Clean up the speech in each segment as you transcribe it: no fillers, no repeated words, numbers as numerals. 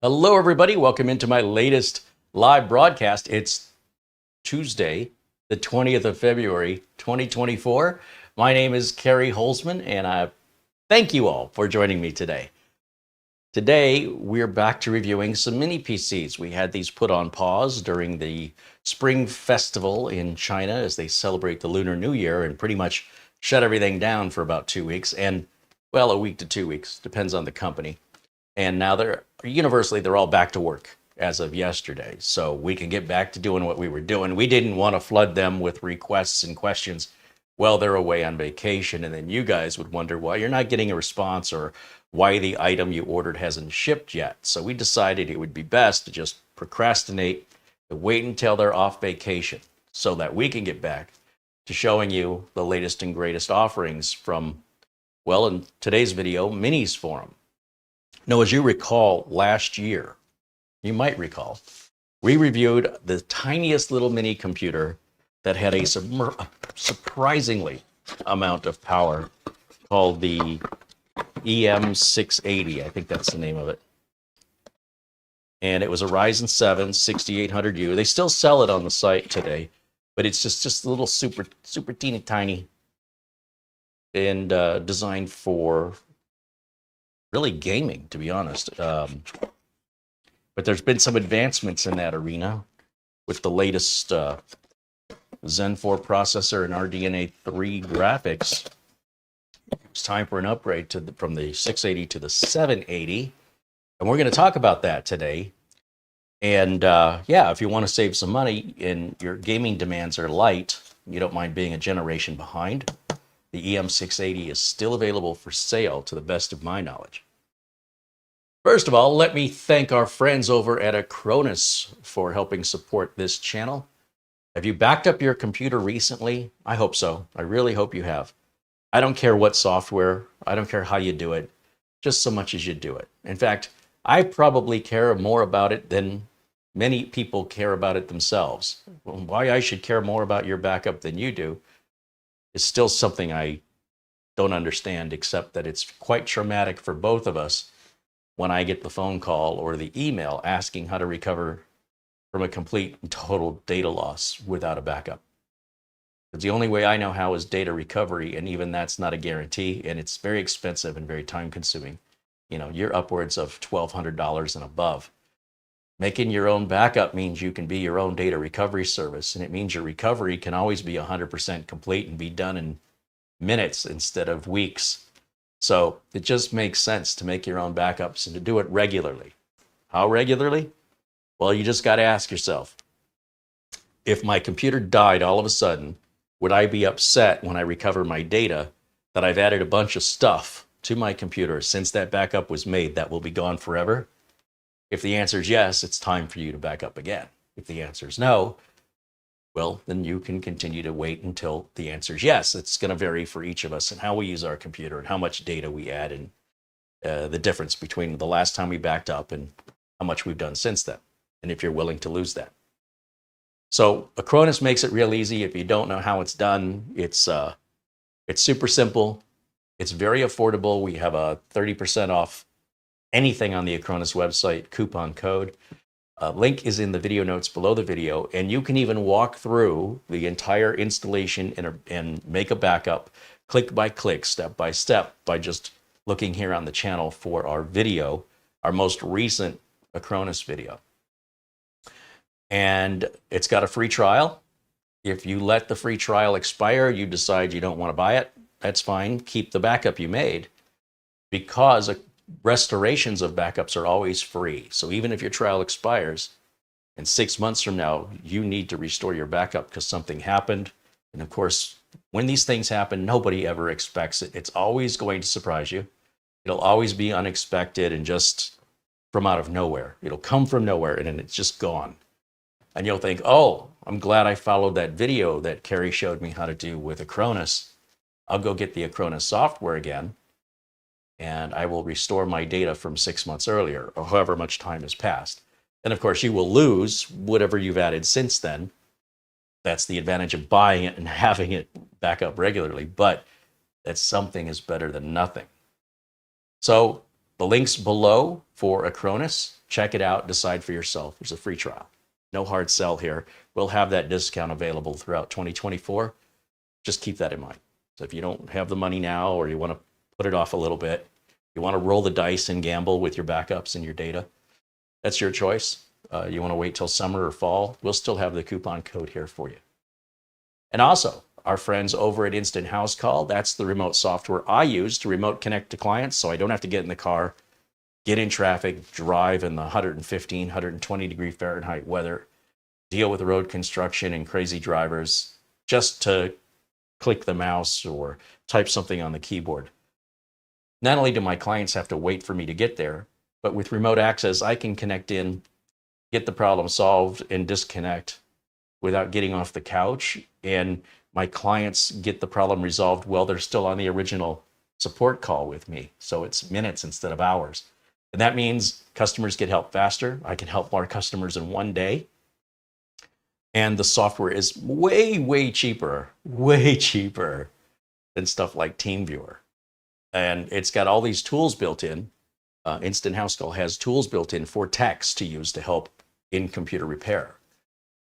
Hello, everybody. Welcome into my latest live broadcast. It's Tuesday, the 20th of February, 2024. My name is CareyHolzman, and I thank you all for joining me today. Today, we're back to reviewing some mini PCs. We had these put on pause during the Spring Festival in China as they celebrate the Lunar New Year and pretty much shut everything down for about 2 weeks and, well, a week to 2 weeks, depends on the company. And now they're all back to work as of yesterday. So we can get back to doing what we were doing. We didn't want to flood them with requests and questions while they're away on vacation. And then you guys would wonder why you're not getting a response or why the item you ordered hasn't shipped yet. So we decided it would be best to just procrastinate and wait until they're off vacation so that we can get back to showing you the latest and greatest offerings from, well, in today's video, Minisforum. Now, as you recall, last year, you might recall, we reviewed the tiniest little mini computer that had a surprisingly amount of power called the EM680. I think that's the name of it. And it was a Ryzen 7 6800U. They still sell it on the site today, but it's just a little super teeny tiny and designed for really gaming, to be honest. But there's been some advancements in that arena with the latest Zen 4 processor and RDNA 3 graphics. It's time for an upgrade from the 680 to the 780. And we're going to talk about that today. And yeah, if you want to save some money and your gaming demands are light, you don't mind being a generation behind, the EM680 is still available for sale to the best of my knowledge. First of all, let me thank our friends over at Acronis for helping support this channel. Have you backed up your computer recently? I hope so. I really hope you have. I don't care what software. I don't care how you do it, just so much as you do it. In fact, I probably care more about it than many people care about it themselves. Why I should care more about your backup than you do is still something I don't understand, except that it's quite traumatic for both of us when I get the phone call or the email asking how to recover from a complete and total data loss without a backup. Because the only way I know how is data recovery, and even that's not a guarantee, and it's very expensive and very time consuming. You know, you're upwards of $1,200 and above. Making your own backup means you can be your own data recovery service, and it means your recovery can always be 100% complete and be done in minutes instead of weeks. So it just makes sense to make your own backups and to do it regularly. How regularly? Well, you just got to ask yourself, if my computer died all of a sudden, would I be upset when I recover my data that I've added a bunch of stuff to my computer since that backup was made that will be gone forever? If the answer is yes, it's time for you to back up again. If the answer is no, well, then you can continue to wait until the answer is yes. It's going to vary for each of us and how we use our computer and how much data we add and the difference between the last time we backed up and how much we've done since then, and if you're willing to lose that. So Acronis makes it real easy. If you don't know how it's done, it's super simple. It's very affordable. We have a 30% off anything on the Acronis website coupon code. Link is in the video notes below the video, and you can even walk through the entire installation and make a backup click by click, step by step, by just looking here on the channel for our video, our most recent Acronis video. And it's got a free trial. If you let the free trial expire, you decide you don't want to buy it, that's fine. Keep the backup you made, because restorations of backups are always free. So even if your trial expires and 6 months from now, you need to restore your backup because something happened. And of course, when these things happen, nobody ever expects it. It's always going to surprise you. It'll always be unexpected and just from out of nowhere. It'll come from nowhere and then it's just gone. And you'll think, oh, I'm glad I followed that video that Carey showed me how to do with Acronis. I'll go get the Acronis software again, and I will restore my data from 6 months earlier, or however much time has passed. And of course, you will lose whatever you've added since then. That's the advantage of buying it and having it back up regularly, but that something is better than nothing. So The link's below for Acronis. Check it out, decide for yourself. There's a free trial. No hard sell here. We'll have that discount available throughout 2024. Just keep that in mind. So if you don't have the money now, or you want to put it off a little bit, you want to roll the dice and gamble with your backups and your data, that's your choice. You want to wait till summer or fall, we'll still have the coupon code here for you. And also, our friends over at Instant House Call, that's the remote software I use to remote connect to clients, so I don't have to get in the car, get in traffic, drive in the 115, 120 degree Fahrenheit weather, deal with road construction and crazy drivers just to click the mouse or type something on the keyboard. Not only do my clients have to wait for me to get there, but with remote access, I can connect in, get the problem solved, and disconnect without getting off the couch. And my clients get the problem resolved while they're still on the original support call with me. So it's minutes instead of hours. And that means customers get help faster. I can help more customers in one day. And the software is way cheaper than stuff like TeamViewer. And it's got all these tools built in. Instant House Call has tools built in for techs to use to help in computer repair.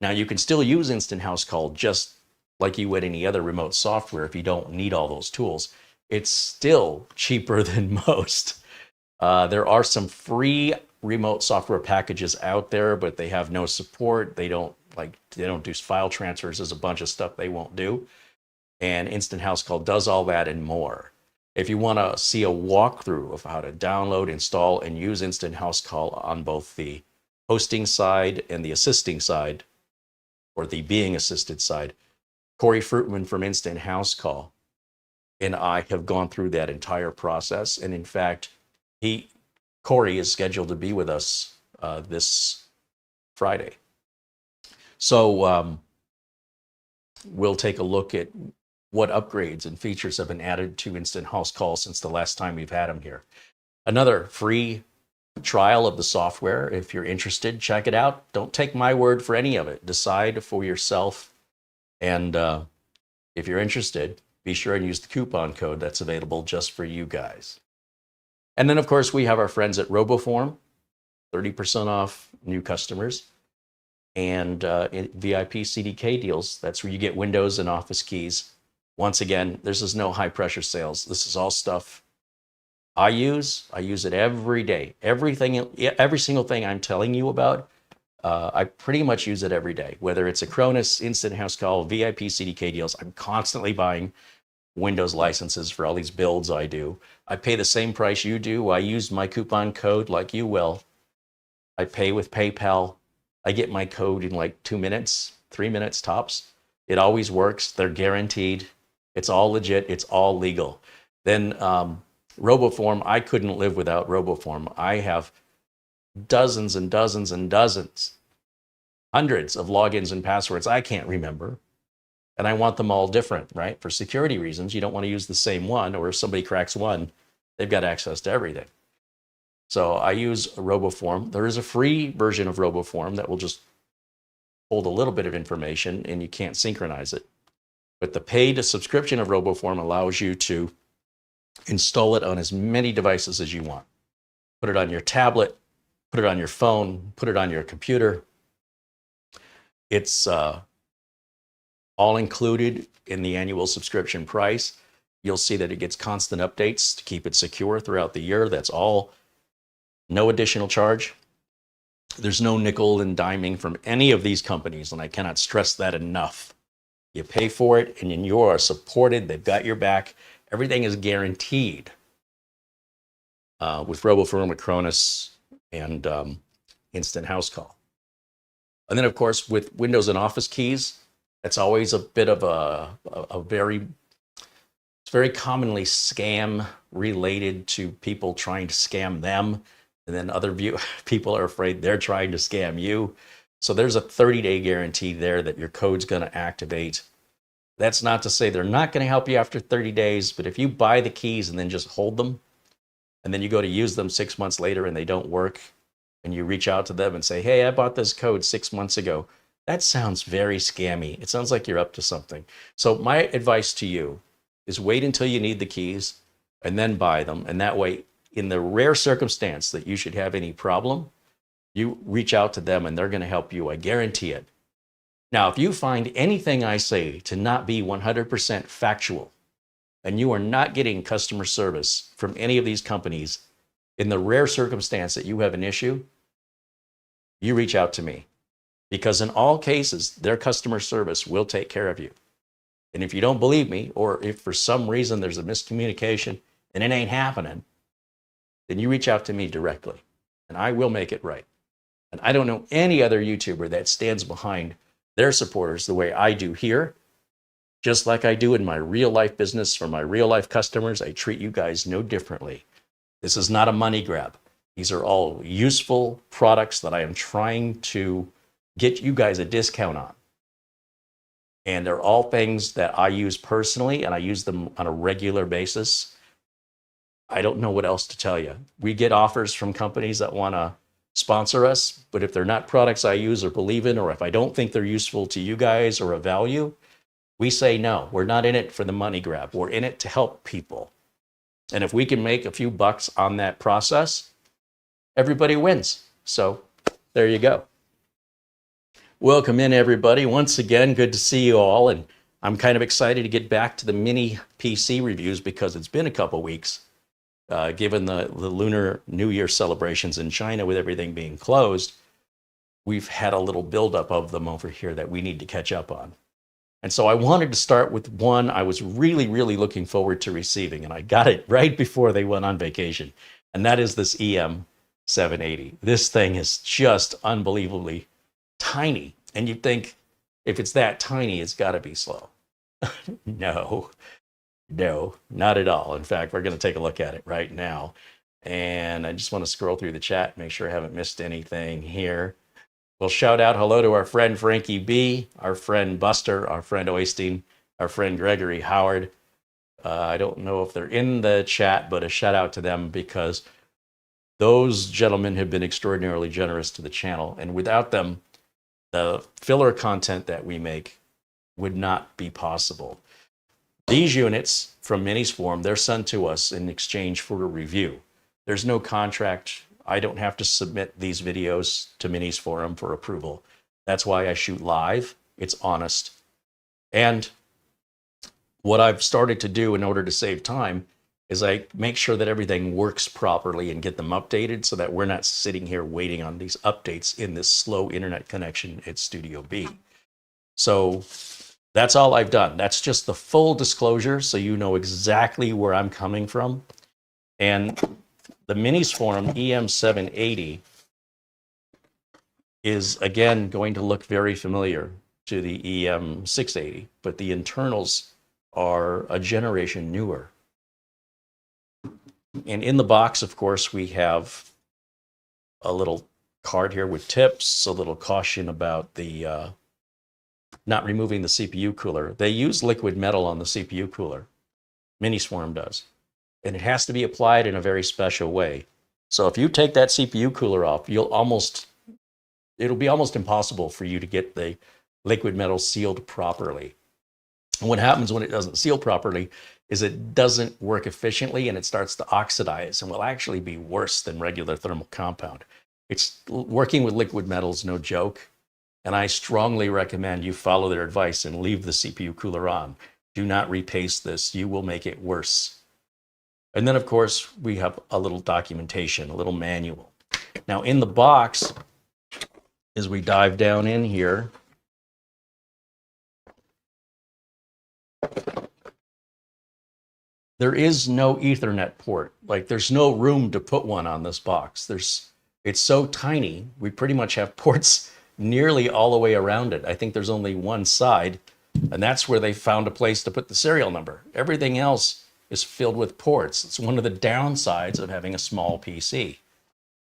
Now, you can still use Instant House Call just like you would any other remote software if you don't need all those tools. It's still cheaper than most. There are some free remote software packages out there, but they have no support. They don't do file transfers. There's a bunch of stuff they won't do. And Instant House Call does all that and more. If you want to see a walkthrough of how to download, install, and use Instant House Call on both the hosting side and the assisting side, or the being assisted side, Corey Fruitman from Instant House Call and I have gone through that entire process. And in fact, Corey is scheduled to be with us this Friday. So we'll take a look at what upgrades and features have been added to Instant House Call since the last time we've had him here. Another free trial of the software. If you're interested, check it out. Don't take my word for any of it. Decide for yourself. And if you're interested, be sure and use the coupon code that's available just for you guys. And then, of course, we have our friends at RoboForm, 30% off new customers, and VIP CDK deals. That's where you get Windows and Office keys. Once again, this is no high-pressure sales. This is all stuff I use it every day. Every single thing I'm telling you about, I pretty much use it every day. Whether it's Acronis, Instant House Call, VIP CDK deals, I'm constantly buying Windows licenses for all these builds I do. I pay the same price you do. I use my coupon code like you will. I pay with PayPal. I get my code in like 2 minutes, 3 minutes tops. It always works. They're guaranteed. It's all legit. It's all legal. Then RoboForm, I couldn't live without RoboForm. I have dozens and dozens and dozens, hundreds of logins and passwords I can't remember. And I want them all different, right? For security reasons, you don't want to use the same one, or if somebody cracks one, they've got access to everything. So I use RoboForm. There is a free version of RoboForm that will just hold a little bit of information and you can't synchronize it. But the paid subscription of RoboForm allows you to install it on as many devices as you want. Put it on your tablet, put it on your phone, put it on your computer. It's all included in the annual subscription price. You'll see that it gets constant updates to keep it secure throughout the year. That's all. No additional charge. There's no nickel and diming from any of these companies, and I cannot stress that enough. You pay for it, and you are supported. They've got your back. Everything is guaranteed with RoboForm, Acronis, and Instant House Call. And then, of course, with Windows and Office keys, that's always a bit of it's very commonly scam related to people trying to scam them. And then other people are afraid they're trying to scam you. So there's a 30-day guarantee there that your code's going to activate. That's not to say they're not going to help you after 30 days, but if you buy the keys and then just hold them, and then you go to use them 6 months later and they don't work, and you reach out to them and say, hey, I bought this code 6 months ago, that sounds very scammy. It sounds like you're up to something. So my advice to you is wait until you need the keys and then buy them. And that way, in the rare circumstance that you should have any problem, you reach out to them and they're going to help you. I guarantee it. Now, if you find anything I say to not be 100% factual, and you are not getting customer service from any of these companies, in the rare circumstance that you have an issue, you reach out to me. Because in all cases, their customer service will take care of you. And if you don't believe me, or if for some reason there's a miscommunication and it ain't happening, then you reach out to me directly, and I will make it right. And I don't know any other YouTuber that stands behind their supporters the way I do here. Just like I do in my real life business for my real life customers, I treat you guys no differently. This is not a money grab. These are all useful products that I am trying to get you guys a discount on. And they're all things that I use personally, and I use them on a regular basis. I don't know what else to tell you. We get offers from companies that want to sponsor us, but if they're not products I use or believe in, or if I don't think they're useful to you guys or of value, we say no. We're not in it for the money grab. We're in it to help people. And if we can make a few bucks on that process, everybody wins. So there you go. Welcome in, everybody. Once again, good to see you all. And I'm kind of excited to get back to the mini PC reviews because it's been a couple weeks, given the Lunar New Year celebrations in China with everything being closed. We've had a little buildup of them over here that we need to catch up on. And so I wanted to start with one I was really, really looking forward to receiving, and I got it right before they went on vacation, and that is this EM780. This thing is just unbelievably tiny, and you'd think if it's that tiny, it's got to be slow. No, not at all. In fact, we're going to take a look at it right now, and I just want to scroll through the chat, make sure I haven't missed anything here. We'll shout out hello to our friend Frankie B, our friend Buster, our friend Oystein, our friend Gregory Howard. I don't know if they're in the chat, but a shout out to them because those gentlemen have been extraordinarily generous to the channel. And without them, the filler content that we make would not be possible. These units from Minisforum, they're sent to us in exchange for a review. There's no contract. I don't have to submit these videos to Minisforum for approval. That's why I shoot live. It's honest. And what I've started to do in order to save time is I make sure that everything works properly and get them updated so that we're not sitting here waiting on these updates in this slow internet connection at Studio B. So that's all I've done. That's just the full disclosure so you know exactly where I'm coming from. And the Minisforum EM780 is, again, going to look very familiar to the EM680, but the internals are a generation newer. And in the box, of course, we have a little card here with tips, a little caution about the not removing the CPU cooler. They use liquid metal on the CPU cooler. Minisforum does. And it has to be applied in a very special way. So if you take that CPU cooler off, it'll be almost impossible for you to get the liquid metal sealed properly. And what happens when it doesn't seal properly is it doesn't work efficiently and it starts to oxidize and will actually be worse than regular thermal compound. Working with liquid metal is no joke. And I strongly recommend you follow their advice and leave the CPU cooler on. Do not repaste this. You will make it worse. And then, of course, we have a little documentation, a little manual. Now, in the box, as we dive down in here, there is no Ethernet port. Like, there's no room to put one on this box. It's so tiny, we pretty much have ports nearly all the way around it. I think there's only one side, and that's where they found a place to put the serial number. Everything else is filled with ports. It's one of the downsides of having a small PC.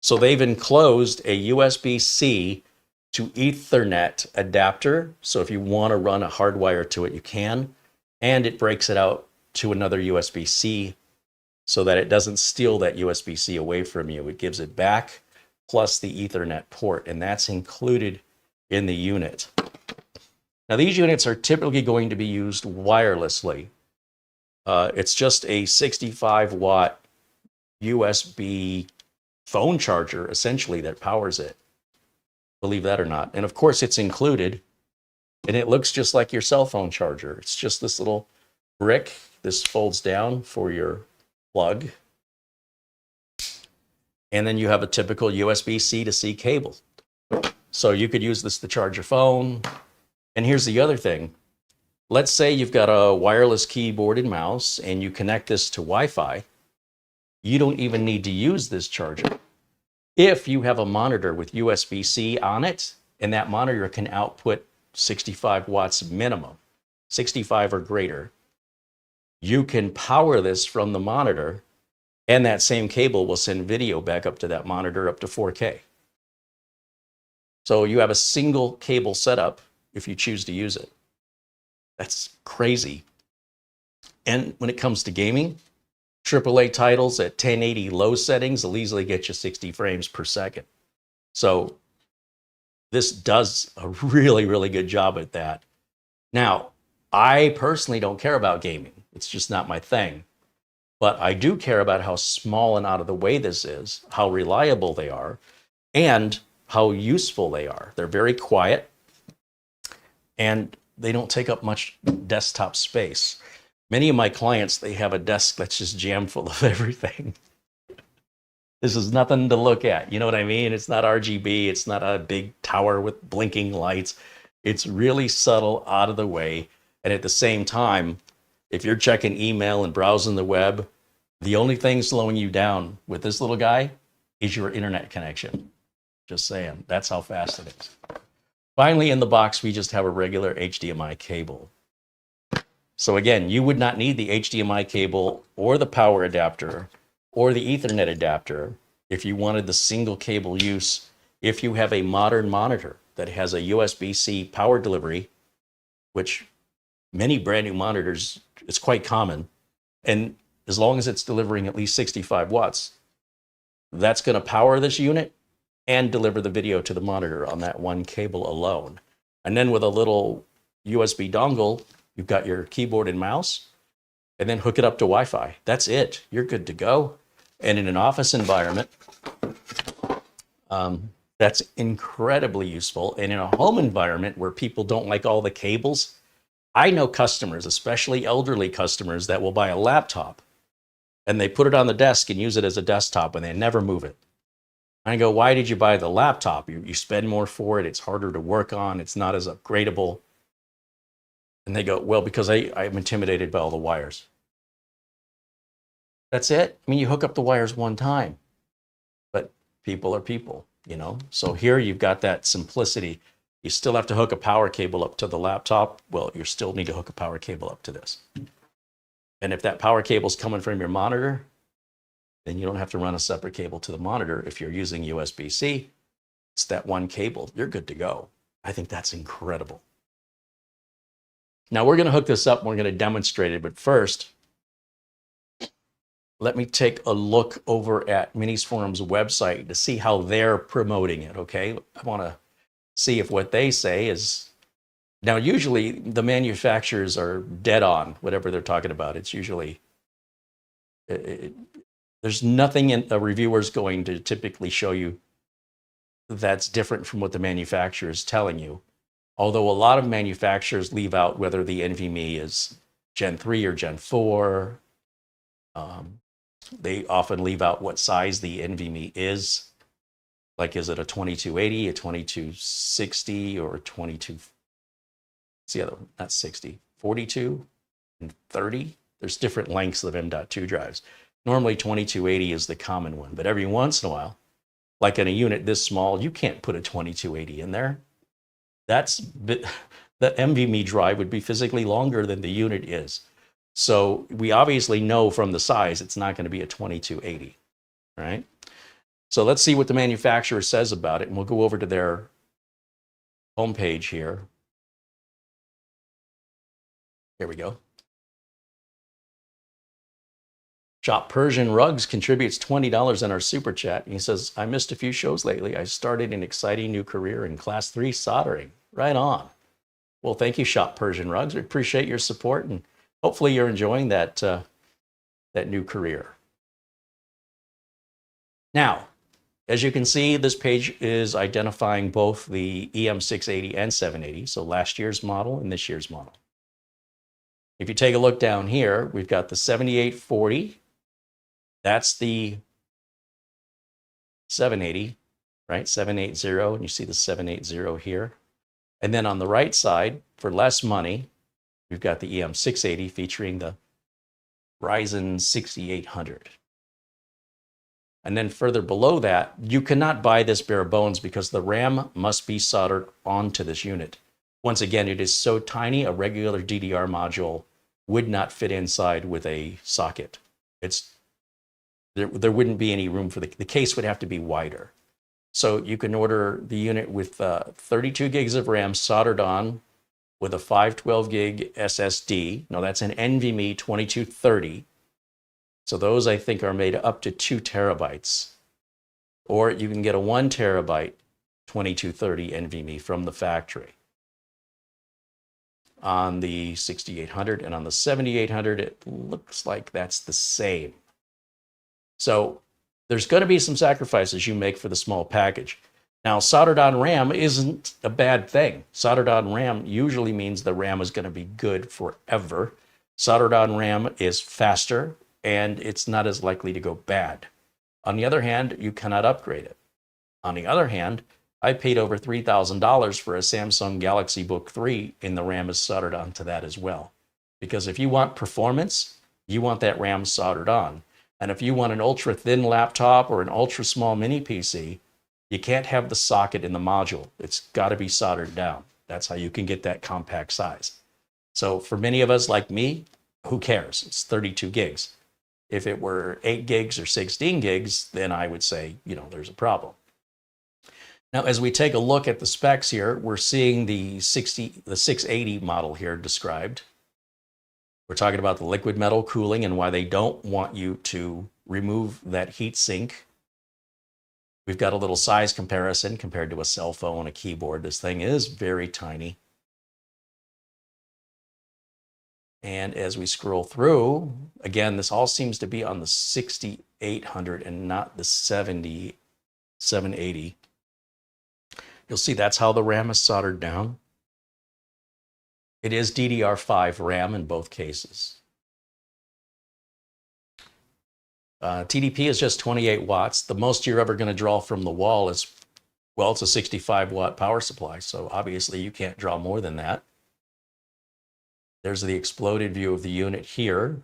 So they've enclosed a USB-C to Ethernet adapter. So if you want to run a hardwire to it, you can. And it breaks it out to another USB-C so that it doesn't steal that USB-C away from you. It gives it back, plus the Ethernet port, and that's included in the unit. Now, these units are typically going to be used wirelessly. It's just a 65 watt USB phone charger, essentially, that powers it. Believe that or not. And of course, it's included. And it looks just like your cell phone charger. It's just this little brick. This folds down for your plug. And then you have a typical USB-C to C cable. So you could use this to charge your phone. And here's the other thing. Let's say you've got a wireless keyboard and mouse and you connect this to Wi-Fi. You don't even need to use this charger. If you have a monitor with USB-C on it, and that monitor can output 65 watts minimum, 65 or greater, you can power this from the monitor, and that same cable will send video back up to that monitor up to 4K. So you have a single cable setup if you choose to use it. That's crazy. And when it comes to gaming, AAA titles at 1080 low settings will easily get you 60 frames per second. So this does a really, really good job at that. Now, I personally don't care about gaming. It's just not my thing. But I do care about how small and out of the way this is, how reliable they are, and how useful they are. They're very quiet, and they don't take up much desktop space. Many of my clients, they have a desk that's just jammed full of everything. This is nothing to look at. You know what I mean? It's not RGB. It's not a big tower with blinking lights. It's really subtle, out of the way. And at the same time, if you're checking email and browsing the web, the only thing slowing you down with this little guy is your internet connection. Just saying, that's how fast it is. Finally, in the box, we just have a regular HDMI cable. So again, you would not need the HDMI cable or the power adapter or the Ethernet adapter if you wanted the single cable use. If you have a modern monitor that has a USB-C power delivery, which many brand new monitors, it's quite common. And as long as it's delivering at least 65 watts, that's going to power this unit and deliver the video to the monitor on that one cable alone. And then with a little USB dongle, you've got your keyboard and mouse, and then hook it up to Wi-Fi. That's it. You're good to go. And in an office environment, that's incredibly useful. And in a home environment where people don't like all the cables, I know customers, especially elderly customers, that will buy a laptop and they put it on the desk and use it as a desktop and they never move it. I go, why did you buy the laptop? You spend more for it. It's harder to work on. It's not as upgradable. And they go, well, because I'm intimidated by all the wires. That's it. I mean, you hook up the wires one time, but people are people, you know? So here you've got that simplicity. You still have to hook a power cable up to the laptop. Well, you still need to hook a power cable up to this. And if that power cable is coming from your monitor, then you don't have to run a separate cable to the monitor. If you're using USB-C, it's that one cable. You're good to go. I think that's incredible. Now we're going to hook this up and we're going to demonstrate it. But first, let me take a look over at Minisforum's website to see how they're promoting it, okay? I want to see if what they say is... Now, usually the manufacturers are dead on whatever they're talking about. It's usually... there's nothing a reviewer's going to typically show you that's different from what the manufacturer is telling you. Although a lot of manufacturers leave out whether the NVMe is Gen 3 or Gen 4. They often leave out what size the NVMe is. Like, is it a 2280, a 2260, or a 22... What's the other one? Not 60. 42 and 30. There's different lengths of M.2 drives. Normally 2280 is the common one, but every once in a while, like in a unit this small, you can't put a 2280 in there. The NVMe drive would be physically longer than the unit is. So we obviously know from the size it's not going to be a 2280, right? So let's see what the manufacturer says about it, and we'll go over to their homepage here. Here we go. Shop Persian Rugs contributes $20 in our super chat. He says, I missed a few shows lately. I started an exciting new career in Class 3 soldering. Right on. Well, thank you, Shop Persian Rugs. We appreciate your support, and hopefully you're enjoying that, that new career. Now, as you can see, this page is identifying both the EM680 and 780, so last year's model and this year's model. If you take a look down here, we've got the 7840. That's the 780, right? 780, and you see the 780 here. And then on the right side, for less money, we've got the EM680 featuring the Ryzen 6800. And then further below that, you cannot buy this bare bones because the RAM must be soldered onto this unit. Once again, it is so tiny, a regular DDR module would not fit inside with a socket. There wouldn't be any room for the case would have to be wider. So you can order the unit with 32 gigs of RAM soldered on with a 512 gig SSD. No, that's an NVMe 2230. So those, I think, are made up to 2 terabytes. Or you can get a 1 terabyte 2230 NVMe from the factory. On the 6800 and on the 7800, it looks like that's the same. So there's going to be some sacrifices you make for the small package. Now, soldered on RAM isn't a bad thing. Soldered on RAM usually means the RAM is going to be good forever. Soldered on RAM is faster, and it's not as likely to go bad. On the other hand, you cannot upgrade it. On the other hand, I paid over $3,000 for a Samsung Galaxy Book 3, and the RAM is soldered onto that as well. Because if you want performance, you want that RAM soldered on. And if you want an ultra-thin laptop or an ultra-small mini PC, you can't have the socket in the module. It's got to be soldered down. That's how you can get that compact size. So for many of us like me, who cares? It's 32 gigs. If it were 8 gigs or 16 gigs, then I would say, there's a problem. Now, as we take a look at the specs here, we're seeing the 680 model here described. We're talking about the liquid metal cooling and why they don't want you to remove that heat sink. We've got a little size comparison compared to a cell phone, a keyboard. This thing is very tiny. And as we scroll through, again, this all seems to be on the 6800 and not the 780. You'll see that's how the RAM is soldered down. It is DDR5 RAM in both cases. TDP is just 28 watts. The most you're ever going to draw from the wall is, well, it's a 65 watt power supply. So obviously you can't draw more than that. There's the exploded view of the unit here.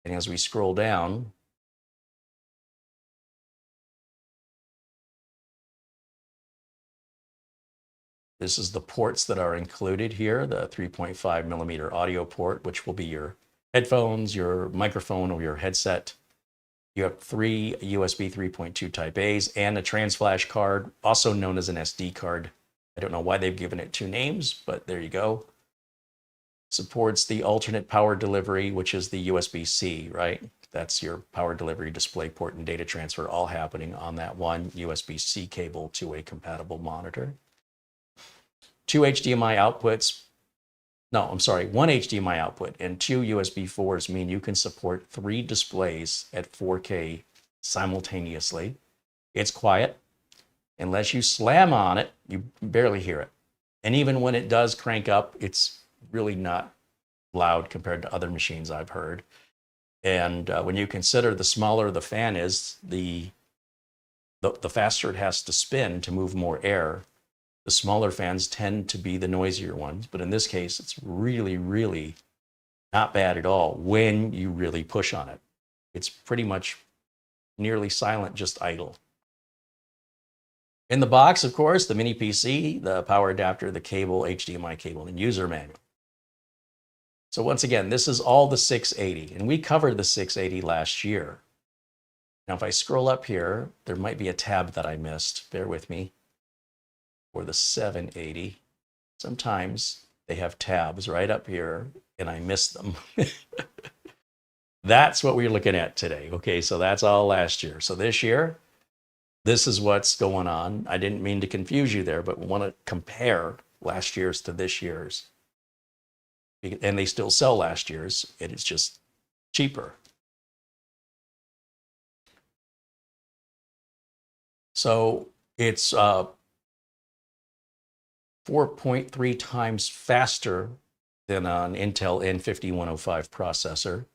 And as we scroll down, this is the ports that are included here, the 3.5 millimeter audio port, which will be your headphones, your microphone, or your headset. You have 3 USB 3.2 Type A's and a transflash card, also known as an SD card. I don't know why they've given it 2 names, but there you go. Supports the alternate power delivery, which is the USB-C, right? That's your power delivery, display port, and data transfer all happening on that one USB-C cable to a compatible monitor. 2 HDMI outputs. No, I'm sorry, 1 HDMI output and 2 USB 4s mean you can support 3 displays at 4K simultaneously. It's quiet. Unless you slam on it, you barely hear it. And even when it does crank up, it's really not loud compared to other machines I've heard. And when you consider the smaller the fan is, the faster it has to spin to move more air. The smaller fans tend to be the noisier ones, but in this case, it's really, really not bad at all when you really push on it. It's pretty much nearly silent, just idle. In the box, of course, the mini PC, the power adapter, the cable, HDMI cable, and user manual. So once again, this is all the 680, and we covered the 680 last year. Now, if I scroll up here, there might be a tab that I missed. Bear with me. For the 780, sometimes they have tabs right up here, and I miss them. That's what we're looking at today. Okay, so that's all last year. So this year, this is what's going on. I didn't mean to confuse you there, but we want to compare last year's to this year's. And they still sell last year's, and it's just cheaper. So it's 4.3 times faster than an Intel N5105 processor.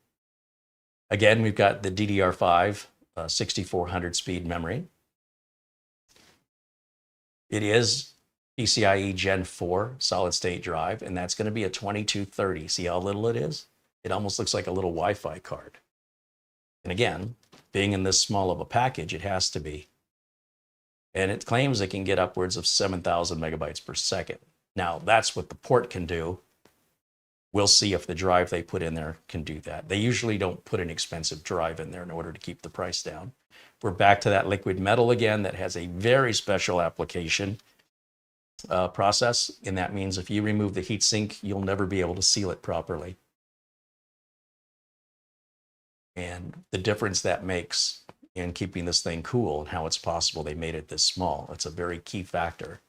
Again, we've got the DDR5 6400 speed memory. It is PCIe Gen 4 solid state drive, and that's going to be a 2230. See how little it is? It almost looks like a little Wi-Fi card. And again, being in this small of a package, it has to be. And it claims it can get upwards of 7,000 megabytes per second. Now, that's what the port can do. We'll see if the drive they put in there can do that. They usually don't put an expensive drive in there in order to keep the price down. We're back to that liquid metal again that has a very special application process. And that means if you remove the heatsink, you'll never be able to seal it properly. And the difference that makes in keeping this thing cool and how it's possible they made it this small. That's a very key factor.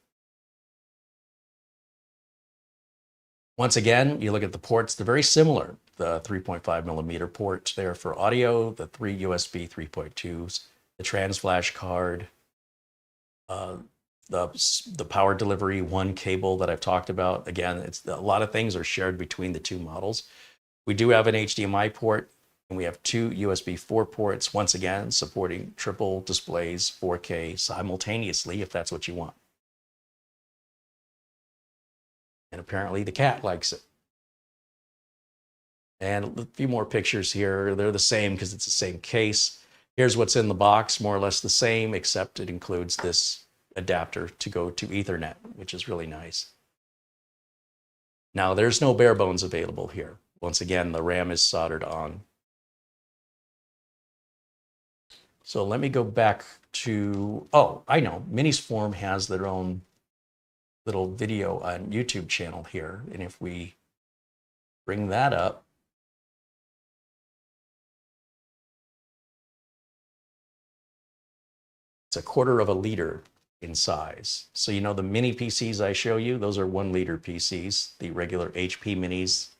Once again, you look at the ports, they're very similar. The 3.5 millimeter port there for audio, the 3 USB 3.2s, the trans flash card, the power delivery 1 cable that I've talked about. Again, it's a lot of things are shared between the two models. We do have an HDMI port, and we have 2 USB 4 ports, once again, supporting triple displays 4K simultaneously, if that's what you want. And apparently the cat likes it. And a few more pictures here. They're the same because it's the same case. Here's what's in the box, more or less the same, except it includes this adapter to go to Ethernet, which is really nice. Now, there's no bare bones available here. Once again, the RAM is soldered on. So let me go back to, oh, I know, Minisforum has their own little video on YouTube channel here. And if we bring that up, it's a 1/4 of a liter in size. So you know the mini PCs I show you, those are 1 liter PCs. The regular HP minis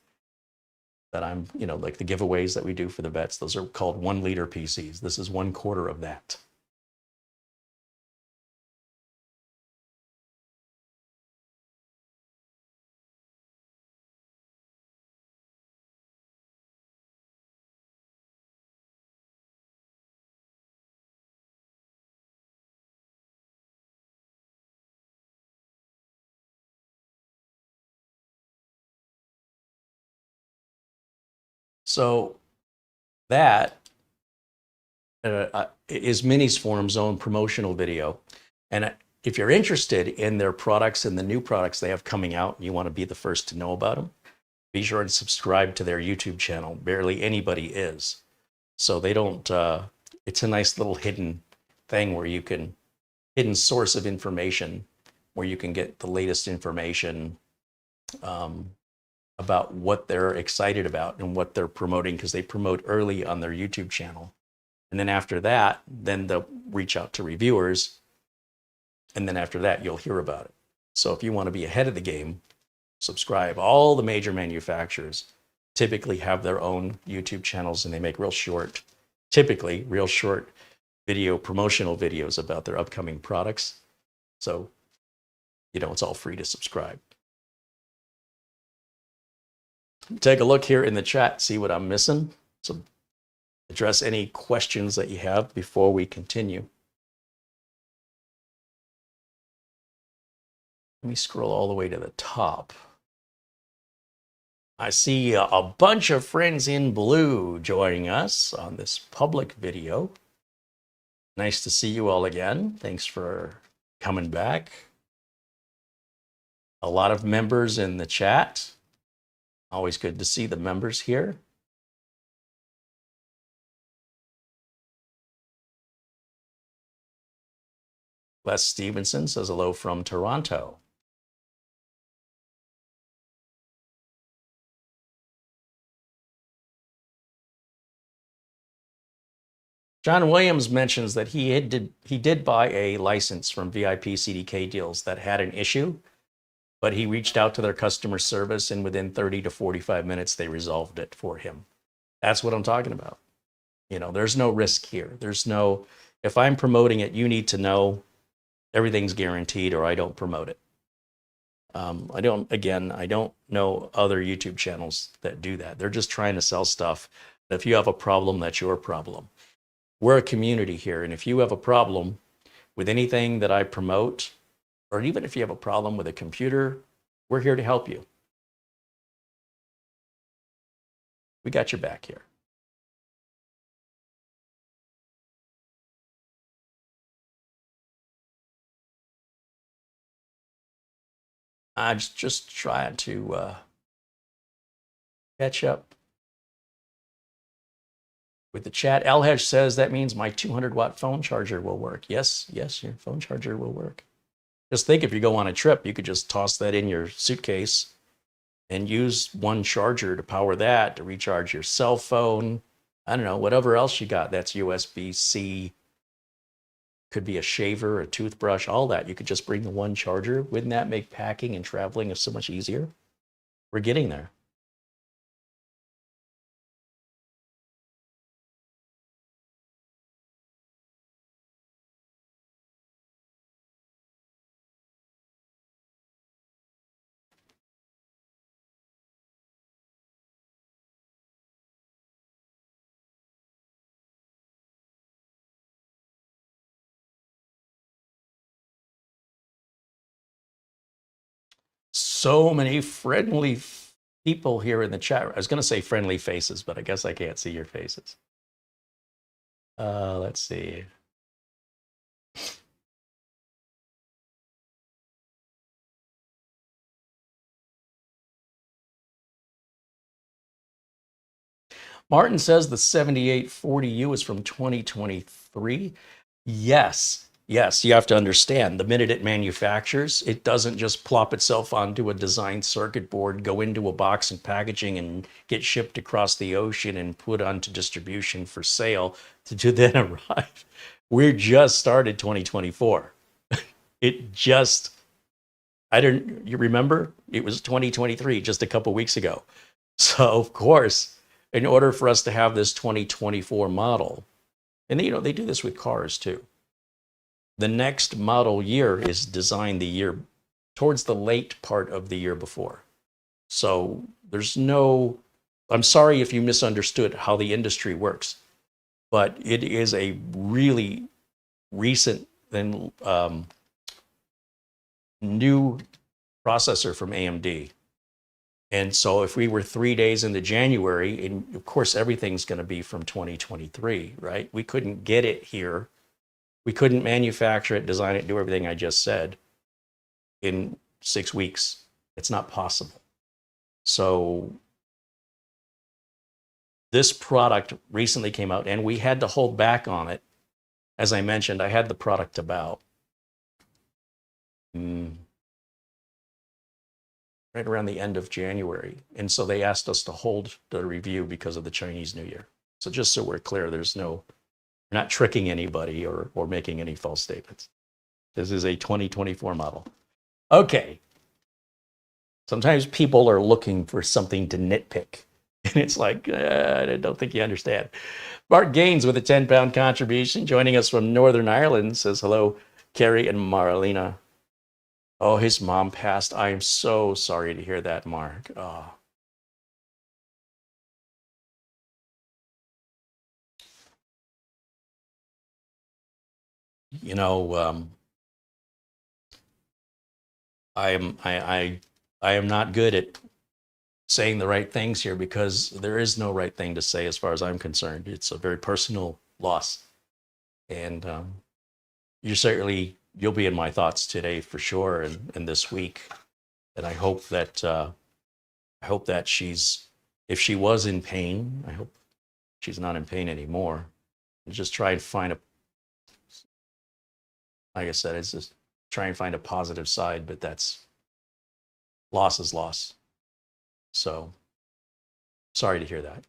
that I'm, you know, like the giveaways that we do for the vets, those are called 1 liter PCs. This is 1/4 of that. So that is Minisforum's own promotional video. And if you're interested in their products and the new products they have coming out, and you want to be the first to know about them, be sure to subscribe to their YouTube channel. Barely anybody is. So they don't, it's a nice little hidden thing where you can, hidden source of information where you can get the latest information about what they're excited about and what they're promoting, because they promote early on their YouTube channel. And then after that, then they'll reach out to reviewers. And then after that, you'll hear about it. So if you want to be ahead of the game, subscribe. All the major manufacturers typically have their own YouTube channels, and they make typically real short video, promotional videos about their upcoming products. So, you know, it's all free to subscribe. Take a look here in the chat, see what I'm missing. So address any questions that you have before we continue. Let me scroll all the way to the top. I see a bunch of friends in blue joining us on this public video. Nice to see you all again. Thanks for coming back. A lot of members in the chat. Always good to see the members here. Les Stevenson says hello from Toronto. John Williams mentions that he did buy a license from VIP CDK Deals that had an issue, but he reached out to their customer service, and within 30 to 45 minutes, they resolved it for him. That's what I'm talking about. You know, there's no risk here. There's no, If I'm promoting it, you need to know everything's guaranteed or I don't promote it. I don't know other YouTube channels that do that. They're just trying to sell stuff. If you have a problem, that's your problem. We're a community here. And if you have a problem with anything that I promote, or even if you have a problem with a computer, we're here to help you. We got your back here. I'm just trying to catch up with the chat. Alhesh says that means my 200-watt phone charger will work. Yes, your phone charger will work. Just think, if you go on a trip, you could just toss that in your suitcase and use one charger to power that, to recharge your cell phone. I don't know, whatever else you got that's USB-C. Could be a shaver, a toothbrush, all that. You could just bring the one charger. Wouldn't that make packing and traveling so much easier? We're getting there. So many friendly people here in the chat. I was going to say friendly faces, but I guess I can't see your faces. Let's see. Martin says the 7840U is from 2023. Yes, you have to understand, the minute it manufactures, it doesn't just plop itself onto a designed circuit board, go into a box and packaging and get shipped across the ocean and put onto distribution for sale to then arrive. We're just started 2024. You remember? It was 2023, just a couple weeks ago. So of course, in order for us to have this 2024 model, and they do this with cars too. The next model year is designed the year towards the late part of the year before. So I'm sorry if you misunderstood how the industry works, but it is a really recent and new processor from AMD. And so if we were 3 days into January, and of course everything's going to be from 2023, right? We couldn't get it here. We couldn't manufacture it, design it, do everything I just said in 6 weeks. It's not possible. So this product recently came out and we had to hold back on it. As I mentioned, I had the product about right around the end of January. And so they asked us to hold the review because of the Chinese New Year. So just so we're clear, we're not tricking anybody or making any false statements. This is a 2024 model. Okay. Sometimes people are looking for something to nitpick. And it's like, I don't think you understand. Mark Gaines with a 10-pound contribution, joining us from Northern Ireland, says, hello, Carey and Marlena. Oh, his mom passed. I am so sorry to hear that, Mark. Oh. I am not good at saying the right things here because there is no right thing to say as far as I'm concerned. It's a very personal loss. And you'll be in my thoughts today for sure and this week. And I hope that if she was in pain, I hope she's not in pain anymore. And just try and find like I said, it's just try and find a positive side, but loss is loss. So sorry to hear that.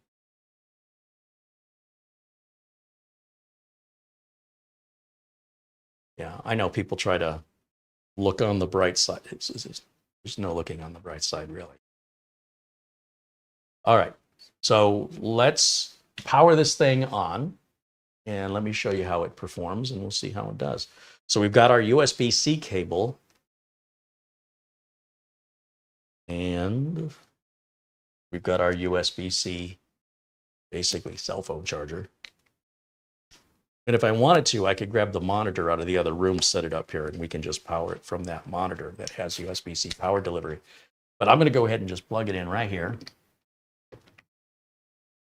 Yeah, I know people try to look on the bright side. There's no looking on the bright side, really. All right, so let's power this thing on. And let me show you how it performs, and we'll see how it does. So we've got our USB-C cable, and we've got our USB-C, basically cell phone charger. And if I wanted to, I could grab the monitor out of the other room, set it up here, and we can just power it from that monitor that has USB-C power delivery. But I'm going to go ahead and just plug it in right here.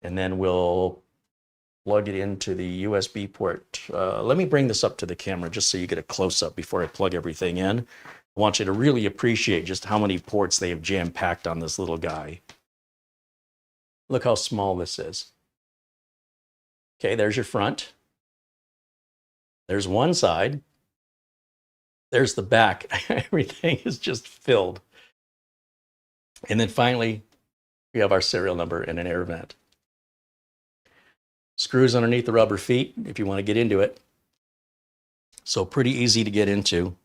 And then we'll plug it into the USB port. Let me bring this up to the camera just so you get a close-up before I plug everything in. I want you to really appreciate just how many ports they have jam-packed on this little guy. Look how small this is. Okay, there's your front. There's one side. There's the back. Everything is just filled. And then finally, we have our serial number and an air vent. Screws underneath the rubber feet if you want to get into it. So pretty easy to get into.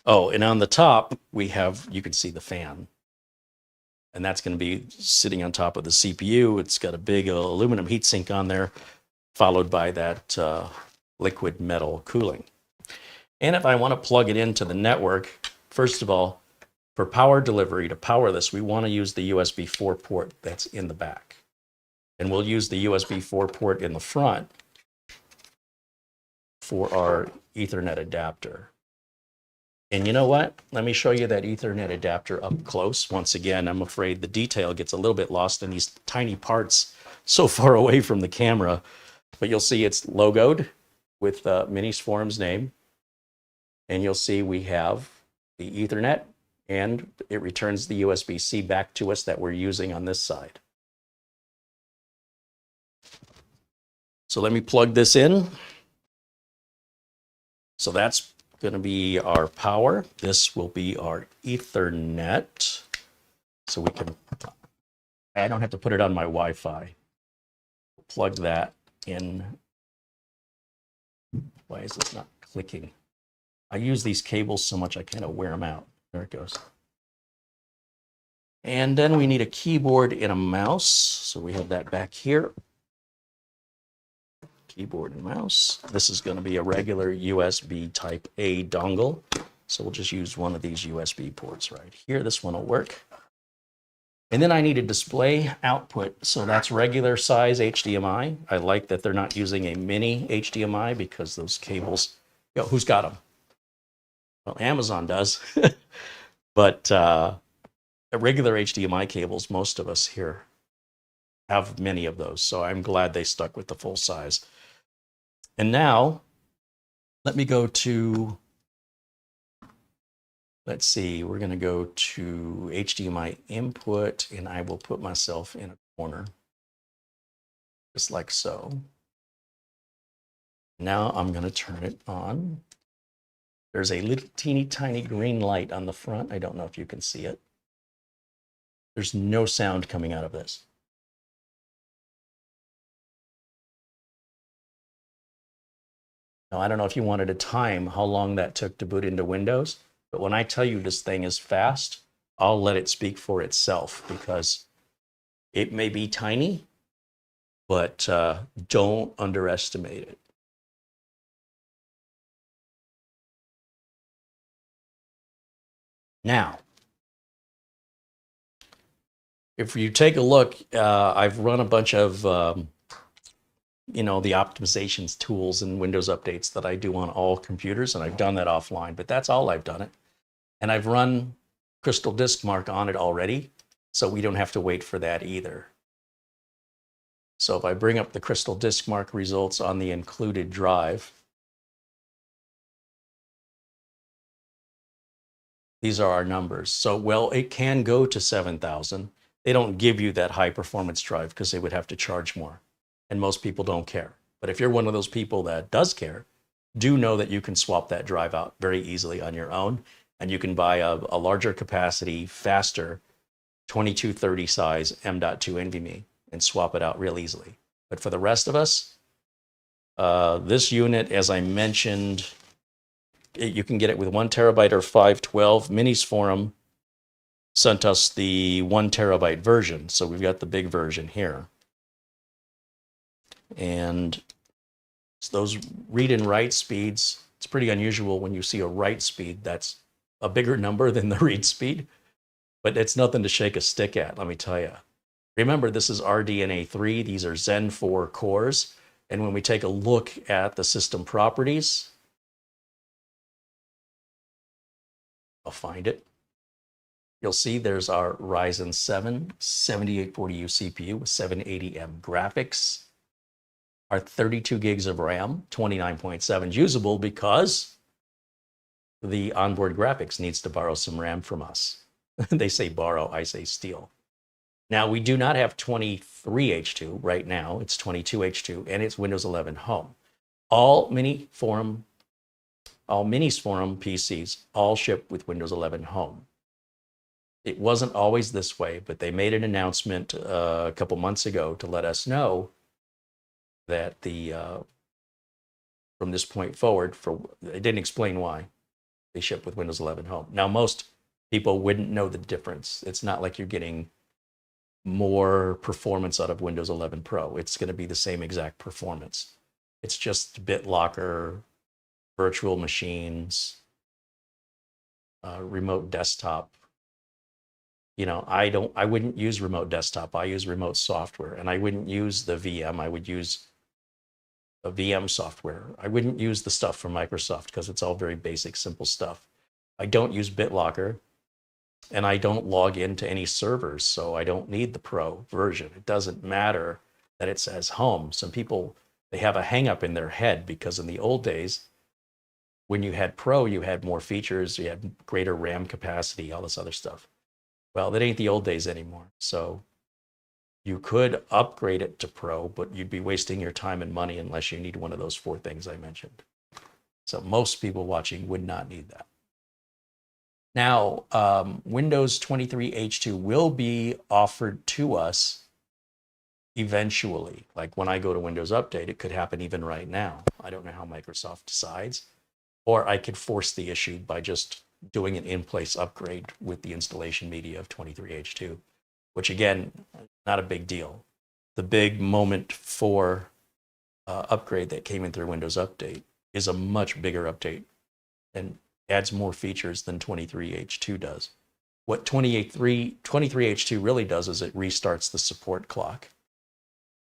Oh, and on the top, we have, you can see the fan. And that's going to be sitting on top of the CPU. It's got a big aluminum heatsink on there, followed by that liquid metal cooling. And if I want to plug it into the network, first of all, for power delivery, to power this, we want to use the USB 4 port that's in the back. And we'll use the USB 4 port in the front for our Ethernet adapter. And you know what? Let me show you that Ethernet adapter up close. Once again, I'm afraid the detail gets a little bit lost in these tiny parts so far away from the camera. But you'll see it's logoed with Minisforum's name. And you'll see we have the Ethernet, and it returns the USB-C back to us that we're using on this side. So let me plug this in. So that's going to be our power. This will be our Ethernet. So we can, I don't have to put it on my Wi-Fi. Plug that in. Why is this not clicking? I use these cables so much I kind of wear them out. There it goes. And then we need a keyboard and a mouse. So we have that back here. Keyboard and mouse. This is going to be a regular USB type A dongle. So we'll just use one of these USB ports right here. This one will work. And then I need a display output. So that's regular size HDMI. I like that they're not using a mini HDMI because those cables, you know, who's got them? Well, Amazon does. But regular HDMI cables, most of us here have many of those. So I'm glad they stuck with the full size. And now, let me go to, let's see, we're going to go to HDMI input, and I will put myself in a corner, just like so. Now I'm going to turn it on. There's a little teeny tiny green light on the front. I don't know if you can see it. There's no sound coming out of this. Now, I don't know if you wanted to time how long that took to boot into Windows, but when I tell you this thing is fast, I'll let it speak for itself because it may be tiny, but don't underestimate it. Now, if you take a look, I've run a bunch of you know, the optimizations tools and Windows updates that I do on all computers, and I've done that offline, but that's all I've done it. And I've run Crystal Disk Mark on it already, so we don't have to wait for that either. So if I bring up the Crystal Disk Mark results on the included drive, these are our numbers. So, well, it can go to 7,000. They don't give you that high performance drive because they would have to charge more. And most people don't care. But if you're one of those people that does care, do know that you can swap that drive out very easily on your own. And you can buy a larger capacity, faster 2230 size M.2 NVMe and swap it out real easily. But for the rest of us, this unit, as I mentioned, you can get it with 1 terabyte or 512. Minisforum sent us the 1 terabyte version. So we've got the big version here. And So those read and write speeds, it's pretty unusual when you see a write speed that's a bigger number than the read speed, but it's nothing to shake a stick at, let me tell you. Remember, this is RDNA 3. These are Zen 4 cores. And when we take a look at the system properties, I'll find it. You'll see there's our Ryzen 7 7840U CPU with 780M graphics. Our 32 gigs of RAM, 29.7 usable because the onboard graphics needs to borrow some RAM from us. They say borrow, I say steal. Now, we do not have 23H2 right now. It's 22H2, and it's Windows 11 Home. All Minisforum PCs all ship with Windows 11 Home. It wasn't always this way, but they made an announcement a couple months ago to let us know that from this point forward, they didn't explain why they ship with Windows 11 Home. Now, most people wouldn't know the difference. It's not like you're getting more performance out of Windows 11 Pro. It's going to be the same exact performance. It's just BitLocker, virtual machines, remote desktop. You know, I wouldn't use remote desktop. I use remote software, and I wouldn't use the VM. I would use a VM software. I wouldn't use the stuff from Microsoft because it's all very basic, simple stuff. I don't use BitLocker, and I don't log into any servers, so I don't need the Pro version. It doesn't matter that it says home. Some people, they have a hang up in their head because in the old days, when you had Pro, you had more features, you had greater RAM capacity, all this other stuff. Well, that ain't the old days anymore. So you could upgrade it to Pro, but you'd be wasting your time and money unless you need one of those 4 things I mentioned. So most people watching would not need that. Now, Windows 23H2 will be offered to us eventually. Like when I go to Windows Update, it could happen even right now. I don't know how Microsoft decides. Or I could force the issue by just doing an in-place upgrade with the installation media of 23H2, which again, not a big deal. The big moment for upgrade that came in through Windows Update is a much bigger update and adds more features than 23H2 does. What 23H2 really does is it restarts the support clock.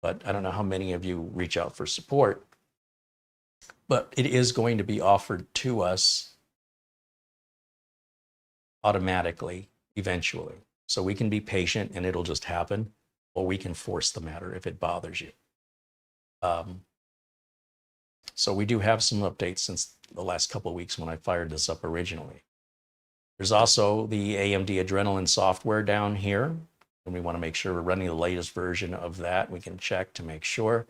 But I don't know how many of you reach out for support, but it is going to be offered to us automatically eventually. So we can be patient and it'll just happen, or we can force the matter if it bothers you. So we do have some updates since the last couple of weeks when I fired this up originally. There's also the AMD Adrenalin software down here, and we want to make sure we're running the latest version of that. We can check to make sure.